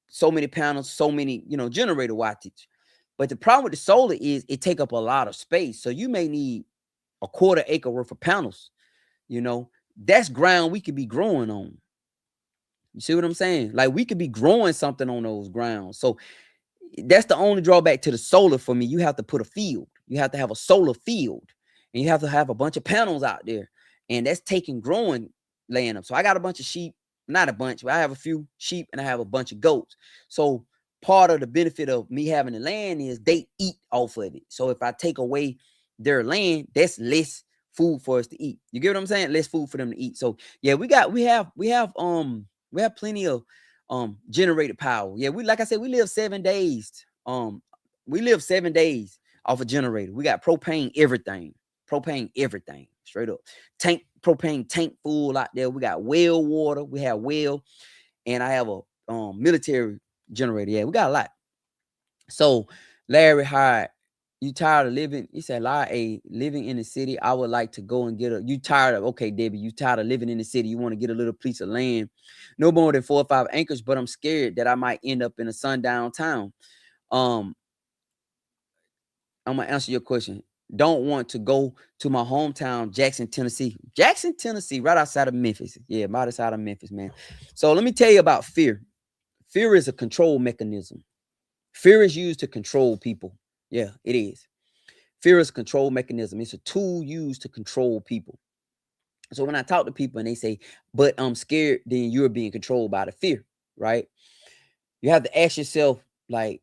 so many panels, so many, generator wattage. But the problem with the solar is it take up a lot of space. So you may need a quarter acre worth of panels. That's ground we could be growing on. You see what I'm saying? Like, we could be growing something on those grounds. So that's the only drawback to the solar for me. You have to put a field. You have to have a solar field, and you have to have a bunch of panels out there, and that's taking growing land up. So I got a bunch of sheep, not a bunch, but I have a few sheep and I have a bunch of goats. So part of the benefit of me having the land is they eat off of it. So if I take away their land, that's less food for us to eat. You get what I'm saying? Less food for them to eat. So yeah, we have plenty of generated power. Yeah, like I said, we live 7 days. We live 7 days off a generator. We got propane everything. Straight up. Propane tank full out there. We got well water. We have well, and I have a military generator. Yeah, we got a lot. So Larry Hyde, you tired of living? He said, living in the city. I would like to go and get okay, Debbie, you tired of living in the city. You want to get a little piece of land, no more than 4 or 5 acres, but I'm scared that I might end up in a sundown town. I'm gonna answer your question. Don't want to go to my hometown, Jackson, Tennessee. Right outside of Memphis. Yeah, right outside of Memphis, man. So let me tell you about fear. Fear is a control mechanism. Fear is used to control people. Yeah, it is. Fear is a control mechanism. It's a tool used to control people. So when I talk to people and they say, but I'm scared, then you're being controlled by the fear, right? You have to ask yourself, like,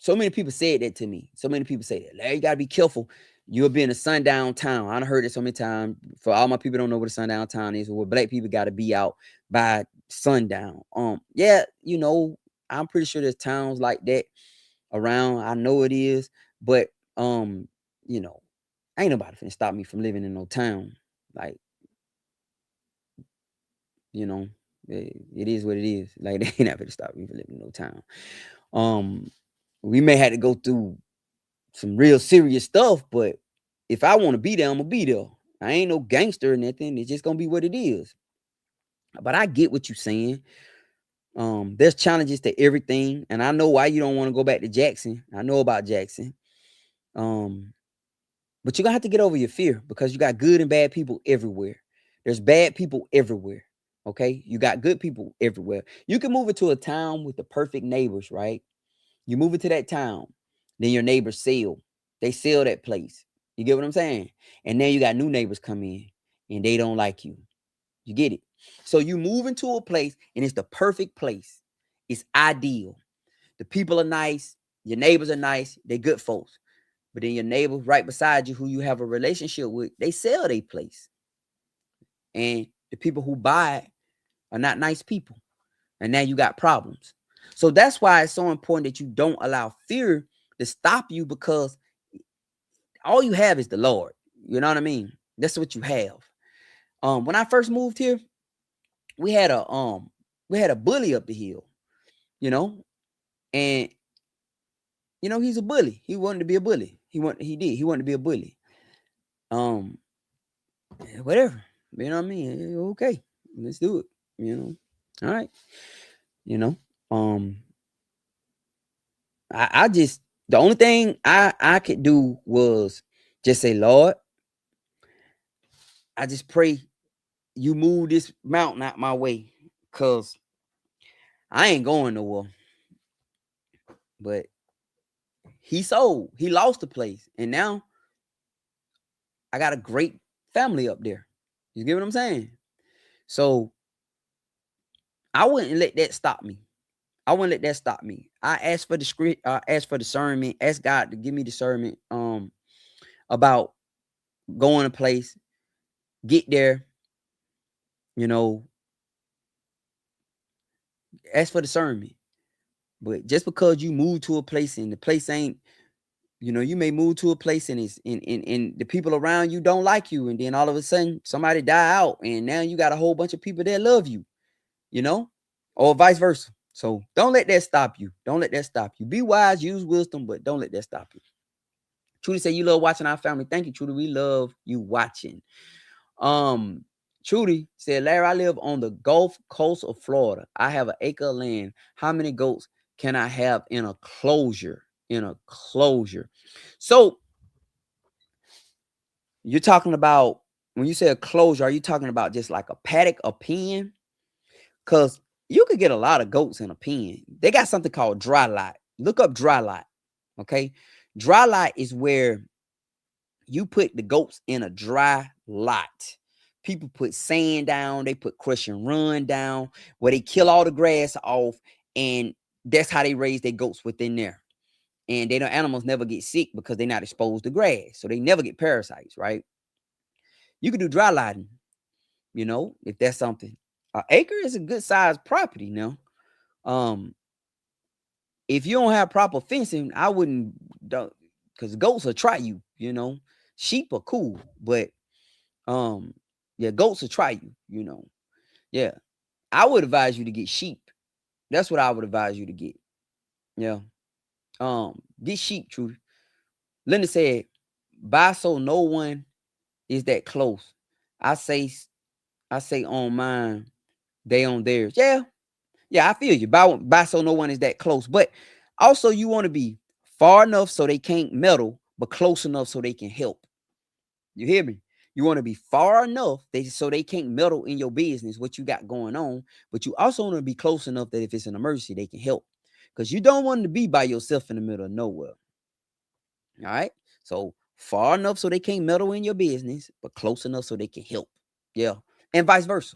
so many people said that to me. So many people say that, Larry, you got to be careful. You'll be in a sundown town. I've heard it so many times. For all my people don't know what a sundown town is, where black people got to be out by sundown. Yeah, I'm pretty sure there's towns like that around. I know it is, but Ain't nobody finna stop me from living in no town. Like, you know, it is what it is. Like, they ain't not finna stop me from living in no town. We may have to go through some real serious stuff, but if I want to be there, I'm gonna be there. I ain't no gangster or nothing. It's just gonna be what it is. But I get what you're saying. There's challenges to everything, and I know why you don't want to go back to Jackson. I know about Jackson. But you're gonna have to get over your fear because you got good and bad people everywhere. There's bad people everywhere. Okay, you got good people everywhere. You can move into a town with the perfect neighbors, right? You move into that town, then your neighbors sell. They sell that place. You get what I'm saying? And then you got new neighbors come in and they don't like you. You get it? So you move into a place and it's the perfect place. It's ideal. The people are nice. Your neighbors are nice. They're good folks. But then your neighbor right beside you who you have a relationship with, they sell their place. And the people who buy it are not nice people. And now you got problems. So that's why it's so important that you don't allow fear to stop you, because all you have is the Lord. You know what I mean? That's what you have. When I first moved here, we had a bully up the hill, you know, and he's a bully. He wanted to be a bully. He wanted to be a bully. Whatever. You know what I mean? Okay, let's do it. All right. You know, I just, the only thing I could do was just say, Lord, I just pray you move this mountain out my way, cause I ain't going nowhere. But he lost the place, and now I got a great family up there. You get what I'm saying? So I wouldn't let that stop me. I asked for the script. I asked for discernment. Asked God to give me discernment. About going a place, get there. Ask for discernment. But just because you move to a place and the place ain't, you may move to a place and it's and the people around you don't like you, and then all of a sudden somebody die out, and now you got a whole bunch of people that love you, or vice versa. So don't let that stop you. Don't let that stop you. Be wise, use wisdom, but don't let that stop you. Trudy said you love watching our family. Thank you, Trudy. We love you watching. Trudy said, Larry, I live on the Gulf Coast of Florida. I have an acre of land. How many goats can I have in a closure? So you're talking about, when you say a closure, are you talking about just like a paddock, a pen? Because you could get a lot of goats in a pen. They got something called dry lot. Look up dry lot. Okay. Dry lot is where you put the goats in a dry lot. People put sand down, they put crush and run down, where they kill all the grass off, and that's how they raise their goats within there. And animals never get sick because they're not exposed to grass, so they never get parasites, right? You can do dry lighting, if that's something. An acre is a good sized property now. If you don't have proper fencing, I wouldn't, because goats will try you. Sheep are cool, but yeah, goats will try you. Yeah, I would advise you to get sheep. That's what I would advise you to get. Yeah, get sheep, Trudy. Linda said, buy so no one is that close. I say on mine, they on theirs. Yeah, I feel you. Buy so no one is that close. But also, you want to be far enough so they can't meddle, but close enough so they can help. You hear me? You want to be far enough so they can't meddle in your business, what you got going on. But you also want to be close enough that if it's an emergency, they can help. Because you don't want to be by yourself in the middle of nowhere. All right? So far enough so they can't meddle in your business, but close enough so they can help. Yeah. And vice versa.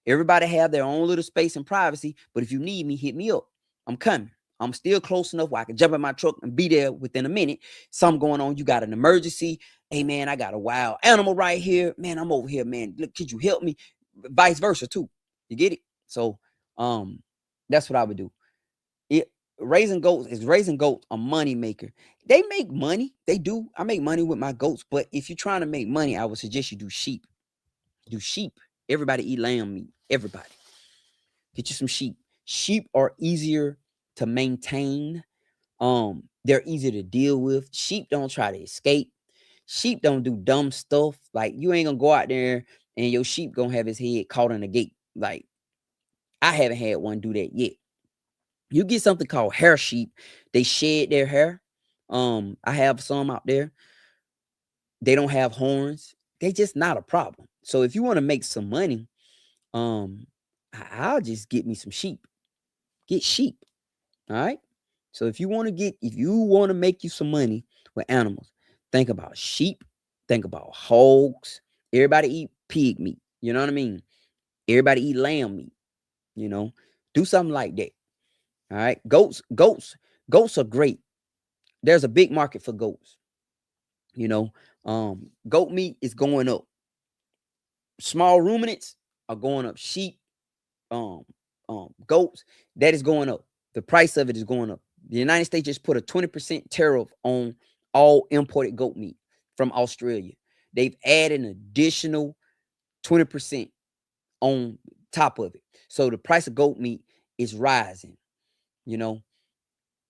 Everybody have their own little space and privacy, but if you need me, hit me up. I'm coming. I'm still close enough where I can jump in my truck and be there within a minute. Something going on. You got an emergency. Hey, man, I got a wild animal right here. Man, I'm over here, man. Look, could you help me? Vice versa, too. You get it? So, that's what I would do. raising goats a money maker. They make money. They do. I make money with my goats. But if you're trying to make money, I would suggest you do sheep. Do sheep. Everybody eat lamb meat. Everybody. Get you some sheep. Sheep are easier to maintain. They're easier to deal with. Sheep don't try to escape. Sheep don't do dumb stuff. Like you ain't gonna go out there and your sheep gonna have his head caught in a gate. Like I haven't had one do that yet. You get something called hair sheep. They shed their hair. I have some out there. They don't have horns. They just not a problem. So if you want to make some money, um, I'll just get me some sheep. Get sheep. All right. So if you want to make you some money with animals, think about sheep, think about hogs. Everybody eat pig meat. You know what I mean? Everybody eat lamb meat. You know, do something like that. All right. Goats are great. There's a big market for goats. You know, goat meat is going up. Small ruminants are going up. Sheep, um, goats, that is going up. The price of it is going up. The United States just put a 20% tariff on all imported goat meat from Australia. They've added an additional 20% on top of it. So the price of goat meat is rising. You know,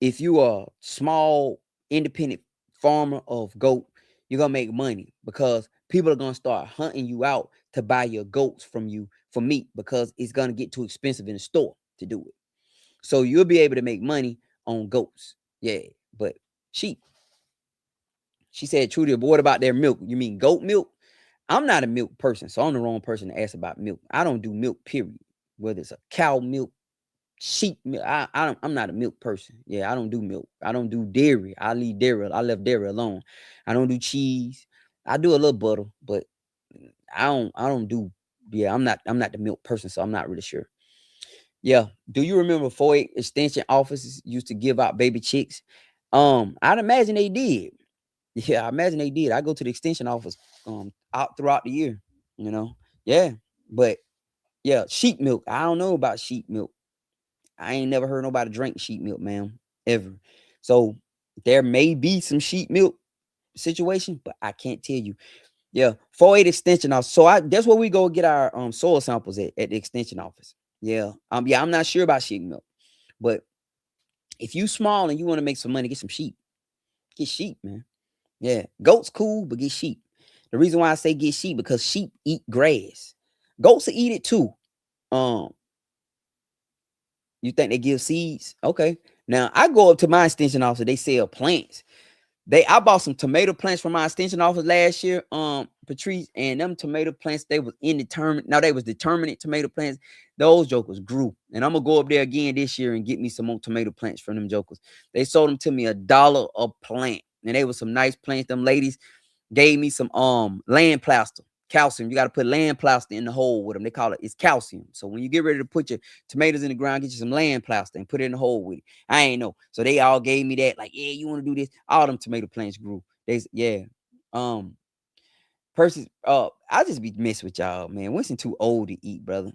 if you are a small independent farmer of goat, you're gonna make money because people are gonna start hunting you out to buy your goats from you for meat because it's gonna get too expensive in the store to do it. So you'll be able to make money on goats. Yeah, but sheep. She said, Trudy, but what about their milk? You mean goat milk? I'm not a milk person, so I'm the wrong person to ask about milk. I don't do milk, period. Whether it's a cow milk, sheep milk. I'm not a milk person. Yeah, I don't do milk. I don't do dairy. I leave dairy. I left dairy alone. I don't do cheese. I do a little butter, but I don't do yeah, I'm not the milk person, so I'm not really sure. Yeah. Do you remember 4-H extension offices used to give out baby chicks? I'd imagine they did. Yeah, I imagine they did. I go to the extension office out throughout the year, you know. Yeah. But yeah, sheep milk. I don't know about sheep milk. I ain't never heard nobody drink sheep milk, man, ever. So there may be some sheep milk situation, but I can't tell you. Yeah, 4-H extension office. So that's where we go get our soil samples at the extension office. Yeah. Yeah, I'm not sure about sheep milk, but if you small and you want to make some money, get some sheep. Get sheep, man. Yeah. Goats cool, but get sheep. The reason why I say get sheep because sheep eat grass. Goats will eat it too. Um, you think they give seeds? Okay. Now I go up to my extension office, they sell plants. I bought some tomato plants from my extension office last year, Patrice, and them tomato plants, they was indeterminate. Now they was determinate tomato plants. Those jokers grew. And I'm gonna go up there again this year and get me some more tomato plants from them jokers. They sold them to me $1 a plant. And they were some nice plants. Them ladies gave me some land plaster. Calcium. You got to put land plaster in the hole with them. They call it's calcium. So when you get ready to put your tomatoes in the ground, get you some land plaster and put it in the hole with it. I ain't know. So they all gave me that, like, yeah, you want to do this? All them tomato plants grew. Yeah. Percy, I just be messing with y'all, man. Winston too old to eat, brother.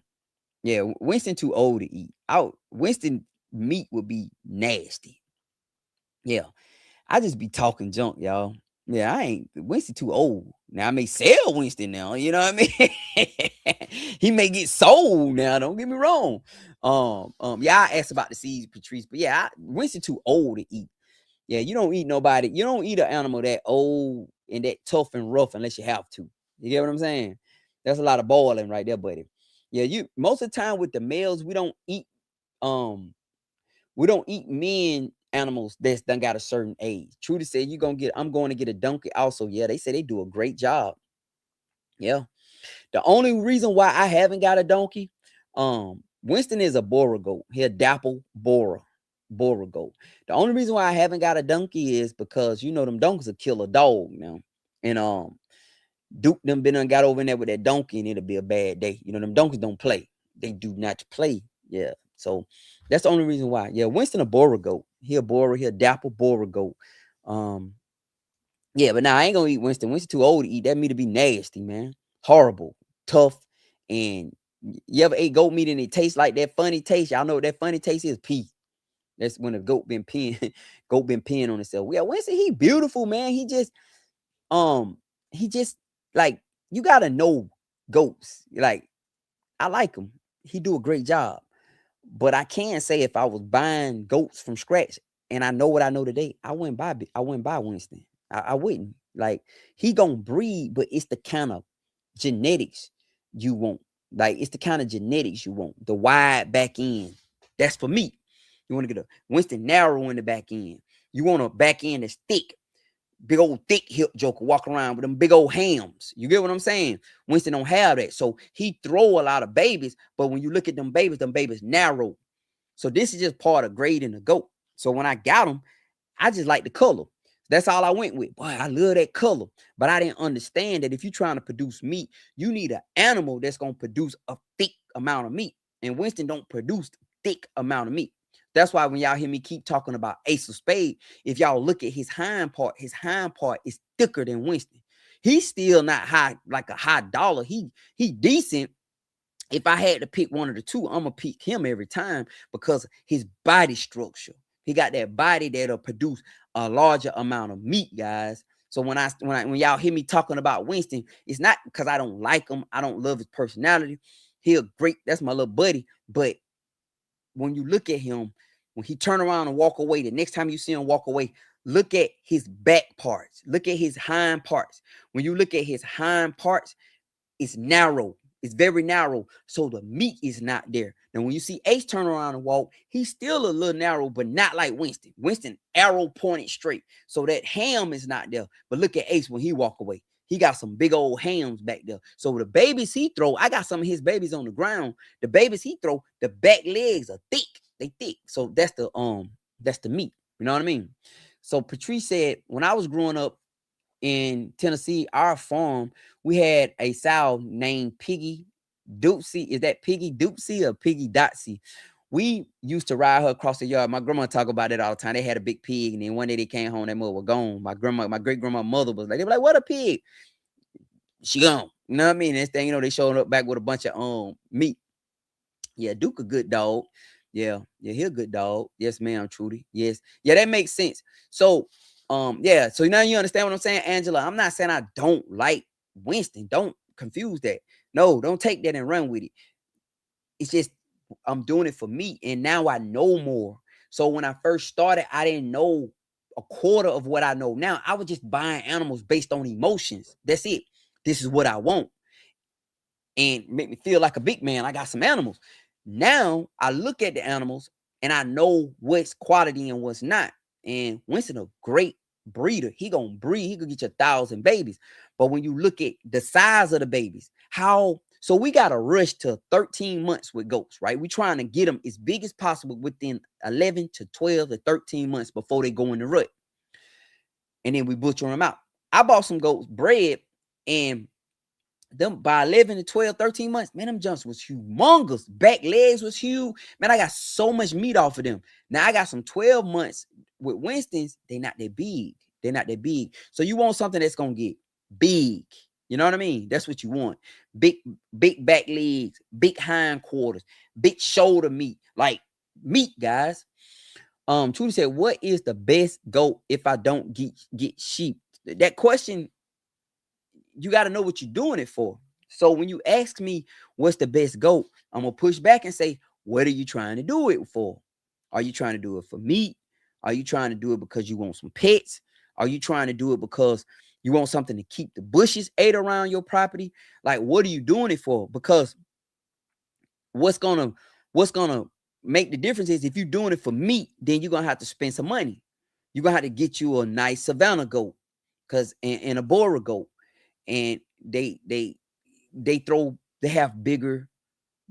Yeah, Winston too old to eat. Winston meat would be nasty. Yeah. I just be talking junk, y'all. Yeah, I ain't Winston too old. Now I may sell Winston now, you know what I mean? He may get sold now, don't get me wrong. Yeah, I asked about the seeds, Patrice, but yeah, Winston too old to eat. Yeah, you don't eat an animal that old and that tough and rough unless you have to. You get what I'm saying? That's a lot of boiling right there, buddy. Yeah, you most of the time with the males, um we don't eat men animals that's done got a certain age. Trudy said I'm going to get a donkey also. Yeah, they say they do a great job. Yeah. The only reason why I haven't got a donkey, Winston is a Bora goat. He a dapple Bora goat. The only reason why I haven't got a donkey is because them donkeys will kill a dog now. And Duke them been got over in there with that donkey and it'll be a bad day. Them donkeys don't play. They do not play. Yeah. So that's the only reason why. Yeah, Winston a Bora goat. He a dapple Bora goat. Yeah, but now I ain't gonna eat Winston. Winston too old to eat. That meat to be nasty, man. Horrible, tough, and you ever ate goat meat and it tastes like that funny taste? Y'all know what that funny taste is? Pee. That's when a goat been peeing, goat been peeing on itself. Yeah, Winston, he beautiful, man. Um, he just like you gotta know goats. Like I like him. He do a great job. But I can say if I was buying goats from scratch and I know what I know today, I wouldn't buy Winston. I wouldn't. Like he gonna breed, but it's the kind of genetics you want. Like it's the kind of genetics you want. The wide back end. That's for me. You want to get a Winston narrow in the back end. You want a back end that's thick, big old thick hip joker walk around with them big old hams. You get what I'm saying? Winston don't have that. So he throw a lot of babies, but when you look at them babies narrow. So this is just part of grading the goat. So when I got them, I just like the color. That's all I went with. Boy, I love that color. But I didn't understand that if you're trying to produce meat, you need an animal that's going to produce a thick amount of meat. And Winston don't produce thick amount of meat. That's why when y'all hear me keep talking about Ace of Spade, if y'all look at his hind part is thicker than Winston. He's still not high, like a high dollar. He decent. If I had to pick one of the two, I'm gonna pick him every time because his body structure. He got that body that'll produce a larger amount of meat, guys. So when y'all hear me talking about Winston, it's not because I don't like him. I don't love his personality. He's great. That's my little buddy. But when you look at him, when he turn around and walk away, the next time you see him walk away, look at his back parts. Look at his hind parts. When you look at his hind parts, it's narrow. It's very narrow. So the meat is not there. Now, when you see Ace turn around and walk, he's still a little narrow, but not like Winston. Winston arrow pointed straight. So that ham is not there. But look at Ace when he walk away. He got some big old hams back there. So the babies he throw, I got some of his babies on the ground. The babies he throw, the back legs are thick. They thick. So that's the meat. You know what I mean? So Patrice said, when I was growing up in Tennessee, our farm, we had a sow named Piggy Doopsy. Is that Piggy Doopsy or Piggy Dotsy? We used to ride her across the yard. My grandma talk about it all the time. They had a big pig, and then one day they came home, that mother was gone. My great grandma mother was like, they were like, what a pig? She gone. You know what I mean? This thing, they showed up back with a bunch of meat. Yeah, Duke a good dog. Yeah, he a good dog. Yes, ma'am, Trudy. Yes. Yeah, that makes sense. So yeah, so now you understand what I'm saying, Angela. I'm not saying I don't like Winston. Don't confuse that. No, don't take that and run with it. It's just I'm doing it for me, and now I know more. So when I first started, I didn't know a quarter of what I know now. I was just buying animals based on emotions. That's it. This is what I want, and make me feel like a big man. I got some animals. Now I look at the animals and I know what's quality and what's not. And Winston a great breeder. He gonna breed. He could get you 1,000 babies. But when you look at the size of the babies, so we got to rush to 13 months with goats, right? We trying to get them as big as possible within 11 to 12 to 13 months before they go in the rut. And then we butcher them out. I bought some goats bred, and them by 11 to 12, 13 months, man, them jumps was humongous. Back legs was huge. Man, I got so much meat off of them. Now I got some 12 months with Winston's. They not that big. They're not that big. So you want something that's going to get big. You know what I mean? That's what you want. Big back legs, big hind quarters, big shoulder meat. Like meat, guys. Trudy said, what is the best goat if I don't get sheep? That question, you got to know what you're doing it for. So when you ask me what's the best goat, I'm gonna push back and say, what are you trying to do it for? Are you trying to do it for meat? Are you trying to do it because you want some pets? Are you trying to do it because you want something to keep the bushes ate around your property? Like, what are you doing it for? Because what's gonna make the difference is if you're doing it for meat, then you're gonna have to spend some money. You're gonna have to get you a nice Savannah goat, and a Bora goat, and they have bigger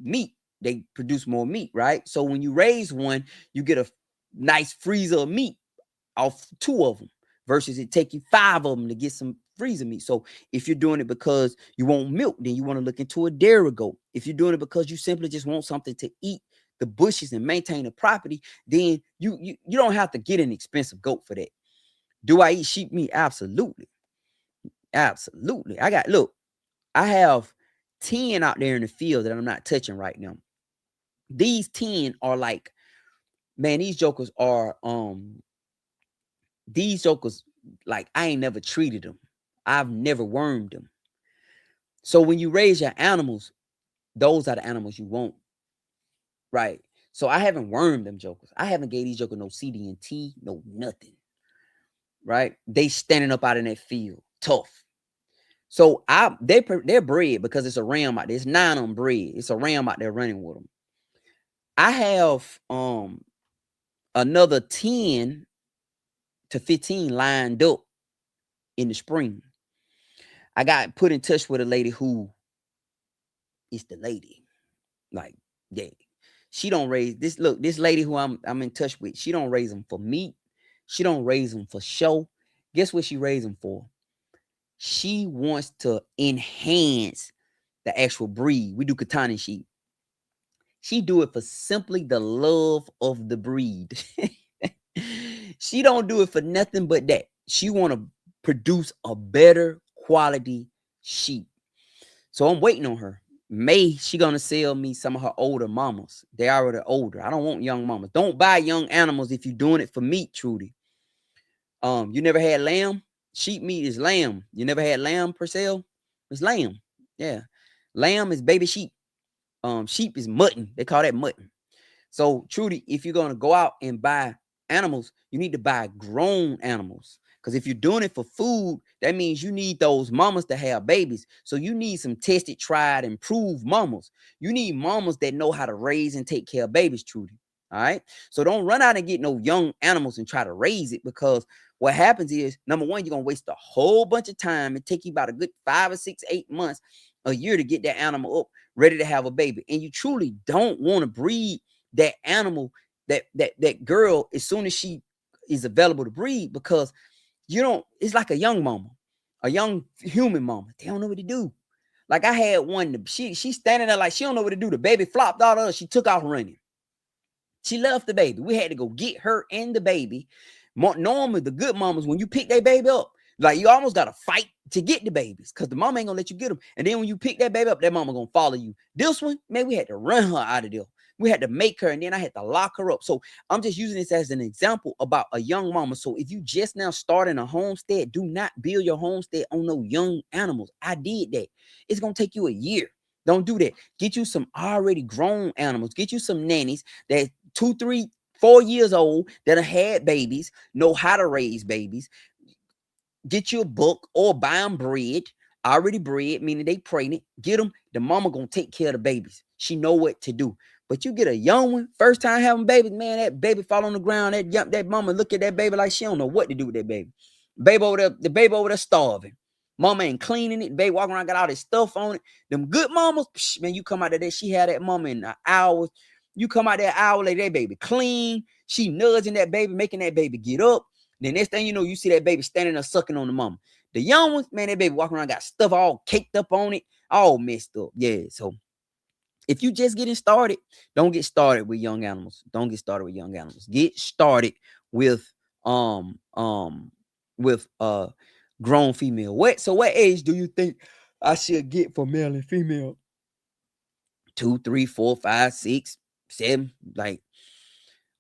meat. They produce more meat, right? So when you raise one, you get a nice freezer of meat off 2 of them, versus it take you 5 of them to get some freezer meat. So if you're doing it because you want milk, then you want to look into a dairy goat. If you're doing it because you simply just want something to eat the bushes and maintain the property, then you don't have to get an expensive goat for that. Do I eat sheep meat? Absolutely. Absolutely. I have 10 out there in the field that I'm not touching right now. These 10 are like man, these jokers, like, I ain't never treated them. I've never wormed them. So when you raise your animals, those are the animals you want, right? So I haven't wormed them jokers. I haven't gave these jokers no CDNT, no nothing, right? They standing up out in that field, tough. So they're bred because it's a ram out there. It's 9 of them bred. It's a ram out there running with them. I have another 10 to 15 lined up in the spring. I got put in touch with a lady who is the lady. Like, yeah. She don't raise this. Look, this lady who I'm in touch with, she don't raise them for meat. She don't raise them for show. Guess what she raise them for? She wants to enhance the actual breed. We do Katani sheep. She do it for simply the love of the breed. She don't do it for nothing but that. She want to produce a better quality sheep. So I'm waiting on her. May she gonna sell me some of her older mamas. They already older. I don't want young mamas. Don't buy young animals if you're doing it for meat, Trudy. You never had lamb? Sheep meat is lamb. You never had lamb, Purcell? It's lamb. Yeah. Lamb is baby sheep. Sheep is mutton. They call that mutton. So, Trudy, if you're gonna go out and buy animals, you need to buy grown animals. Because if you're doing it for food, that means you need those mamas to have babies. So you need some tested, tried, and proved mamas. You need mamas that know how to raise and take care of babies, Trudy. All right. So don't run out and get no young animals and try to raise it, because what happens is, number one, you're gonna waste a whole bunch of time. It take you about a good 5 or 6, 8 months, a year to get that animal up ready to have a baby. And you truly don't want to breed that animal, that girl, as soon as she is available to breed, because you don't, it's like a young mama, a young human mama. They don't know what to do. Like, I had one, she's standing there like she don't know what to do. The baby flopped out of her. She took off running. She left the baby. We had to go get her and the baby. Normally, the good mamas, when you pick that baby up, like, you almost got to fight to get the babies, because the mama ain't going to let you get them. And then when you pick that baby up, that mama going to follow you. This one, man, we had to run her out of there. We had to make her, and then I had to lock her up. So I'm just using this as an example about a young mama. So if you just now starting a homestead, do not build your homestead on no young animals. I did that. It's going to take you a year. Don't do that. Get you some already grown animals. Get you some nannies that 2, 3, 4 years old that have had babies, know how to raise babies. Get you a book or buy them bred, already bred, meaning they pregnant. Get them. The mama gonna take care of the babies. She know what to do. But you get a young one, first time having babies, man, that baby fall on the ground. That mama look at that baby like she don't know what to do with that baby. The baby over there starving. Mama ain't cleaning it. Baby walking around, got all this stuff on it. Them good mamas, man, you come out of there. She had that mama in an hour. You come out there an hour later, that baby clean. She nudging that baby, making that baby get up. The next thing you know, you see that baby standing there sucking on the mama. The young ones, man, that baby walking around, got stuff all caked up on it, all messed up. Yeah, so if you just getting started, don't get started with young animals. Don't get started with young animals. Get started with grown female. What age do you think I should get for male and female? 2, 3, 4, 5, 6, 7. Like,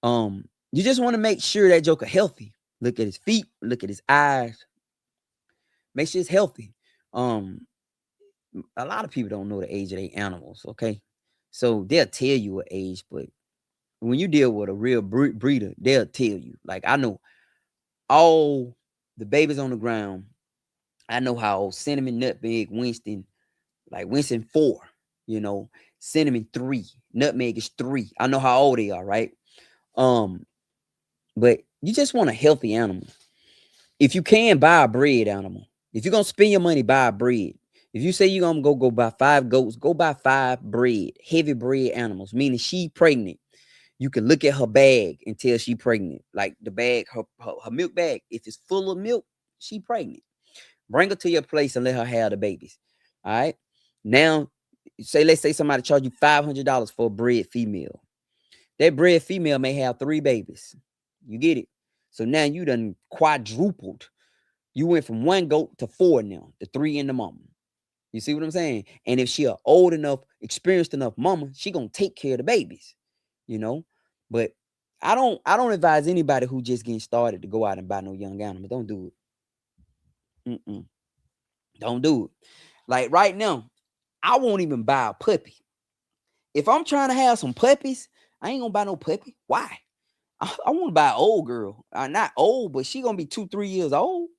you just want to make sure that joker healthy. Look at his feet, look at his eyes. Make sure it's healthy. A lot of people don't know the age of their animals, okay? So they'll tell you what age, but when you deal with a real breeder, they'll tell you. Like, I know all the babies on the ground. I know how old Cinnamon, Nutmeg, Winston, like Winston 4, Cinnamon 3, Nutmeg is 3. I know how old they are, right? But you just want a healthy animal. If you can, buy a bred animal. If you're gonna spend your money, buy a bred. If you say you're gonna go buy 5 goats, go buy 5 bred, heavy bred animals, meaning she pregnant. You can look at her bag and tell she pregnant. Like the bag, her milk bag, if it's full of milk, she pregnant. Bring her to your place and let her have the babies. All right. Now, let's say somebody charge you $500 for a bred female. That bred female may have 3 babies. You get it? So now you done quadrupled. You went from 1 goat to 4 now, the 3 in the mama. You see what I'm saying? And if she a old enough, experienced enough mama, she gonna take care of the babies, But I don't advise anybody who just getting started to go out and buy no young animal. Don't do it. Don't do it. Like right now, I won't even buy a puppy. If I'm trying to have some puppies, I ain't gonna buy no puppy. Why? I want to buy an old girl. Not old, but she gonna be 2, 3 years old.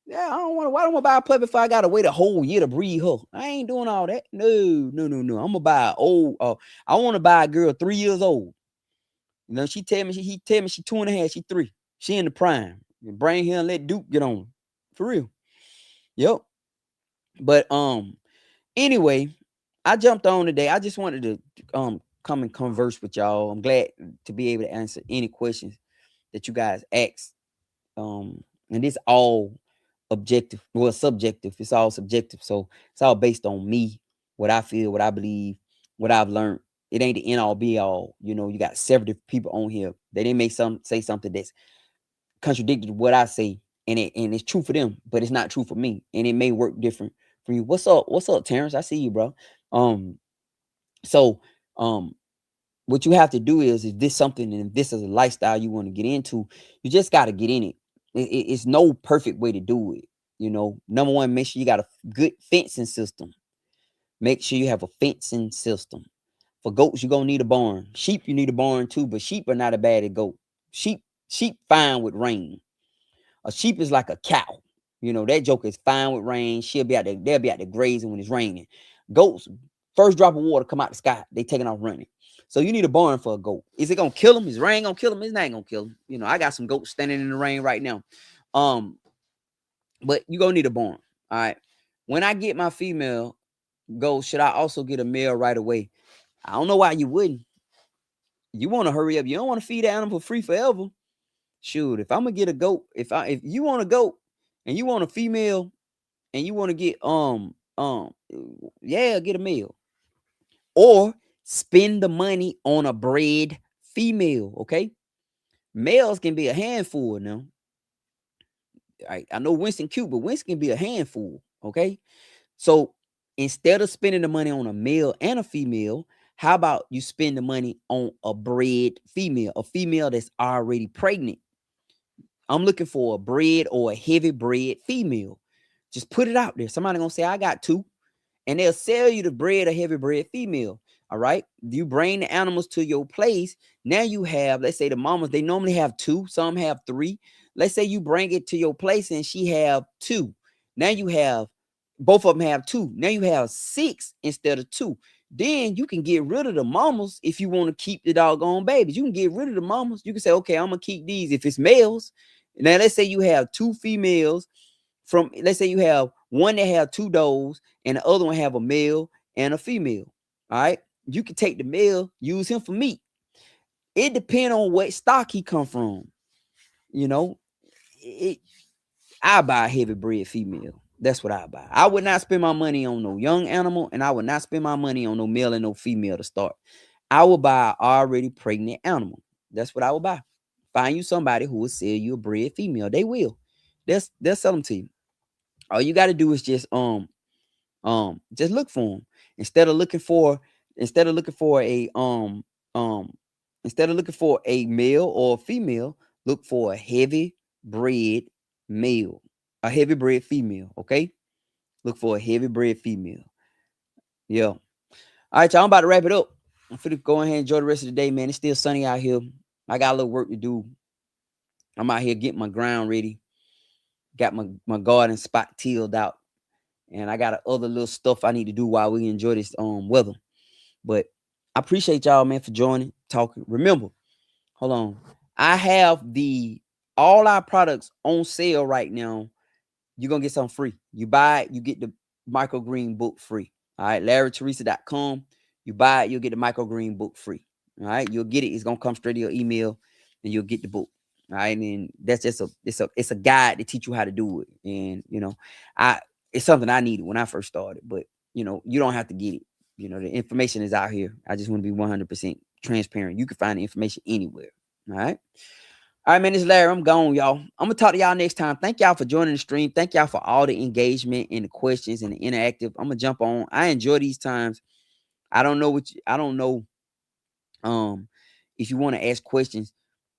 Yeah, I don't want to. Why don't I want to buy a puppy if I gotta wait a whole year to breed her? I ain't doing all that. No, no, no, no. I'm gonna buy an old. I want to buy a girl 3 years old. You know, he tell me she 2.5, she 3. She in the prime. Bring here and let Duke get on her. For real. Yep. But anyway, I jumped on today. I just wanted to come and converse with y'all. I'm glad to be able to answer any questions that you guys ask. And it's all objective, well, subjective. It's all subjective. So it's all based on me, what I feel, what I believe, what I've learned. It ain't the end all be all. You know, you got several different people on here. They didn't say something that's contradicted to what I say, and it's true for them, but it's not true for me. And it may work different for you. What's up? What's up, Terrence? I see you, bro. Um, so what you have to do is if this something and if this is a lifestyle you want to get into, you just got to get in it. It's no perfect way to do it. You know, number one, make sure you got a good fencing system. Make sure you have a fencing system. For goats, you're gonna need a barn. Sheep, you need a barn too, but sheep are not as bad as goat. Sheep fine with rain. A sheep is like a cow. You know, that joker is fine with rain. They'll be out there grazing when it's raining. Goats, first drop of water come out the sky, they taking off running. So you need a barn for a goat. Is it gonna kill them? Is rain gonna kill them? It's not gonna kill them. You know, I got some goats standing in the rain right now. Um, but you gonna need a barn. All right. When I get my female goat, should I also get a male right away? I don't know why you wouldn't. You want to hurry up. You don't want to feed the animal for free forever. Shoot, if I'm gonna get a goat, if you want a goat and you want a female and you want to get yeah, get a male. Or spend the money on a bred female, okay? Males can be a handful now. I know Winston cute, but Winston can be a handful, okay? So instead of spending the money on a male and a female, how about you spend the money on a bred female, a female that's already pregnant? I'm looking for a bred or a heavy bred female. Just put it out there. Somebody gonna say, I got two, and they'll sell you the bred or heavy bred female. All right. You bring the animals to your place. Now you have, let's say the mamas, they normally have two, some have three. Let's say you bring it to your place and she have two. Now you have both of them have two. Now you have six instead of two. Then you can get rid of the mamas if you want to keep the doggone babies. You can get rid of the mamas. You can say, okay, I'm gonna keep these if it's males. Now let's say you have two females from, let's say you have one that have two does and the other one have a male and a female. All right. You can take the male, use him for meat. It depends on what stock he come from. You know, I buy a heavy bred female. That's what I buy. I would not spend my money on no young animal, and I would not spend my money on no male and no female to start. I will buy an already pregnant animal. That's what I will buy. Find you somebody who will sell you a bred female. They will. They'll sell them to you. All you got to do is just look for them instead of looking for instead of looking for a um instead of looking for a male or a female. Look for a heavy bred male, a heavy bred female. Okay, look for a heavy bred female. Yeah. All right, y'all. I'm about to wrap it up. I'm finna go ahead and enjoy the rest of the day, man. It's still sunny out here. I got a little work to do. I'm out here getting my ground ready. Got my garden spot tilled out, and I got other little stuff I need to do while we enjoy this weather. But I appreciate y'all, man, for joining, talking. Remember, hold on. I have all our products on sale right now. You're gonna get something free. You buy it, you get the microgreen book free. All right, LarryTeresa.com. You buy it, you'll get the microgreen book free. All right, you'll get it. It's gonna come straight to your email, and you'll get the book. All right, and that's just it's a guide to teach you how to do it. And it's something I needed when I first started, but you don't have to get it. The information is out here. I just want to be 100% transparent. You can find the information anywhere. All right. All right, man. This is Larry. I'm gone, y'all. I'm gonna talk to y'all next time. Thank y'all for joining the stream. Thank y'all for all the engagement and the questions and the interactive. I'm gonna jump on. I enjoy these times. I don't know if you want to ask questions.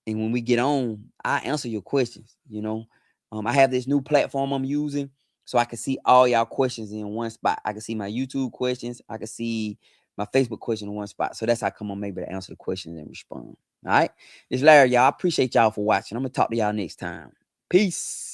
And when we get on, I answer your questions. You know, I have this new platform I'm using, so I can see all y'all questions in one spot. I can see my YouTube questions. I can see my Facebook question in one spot. So that's how come I'm able to answer the questions and respond. All right. It's Larry, y'all. I appreciate y'all for watching. I'm gonna talk to y'all next time. Peace.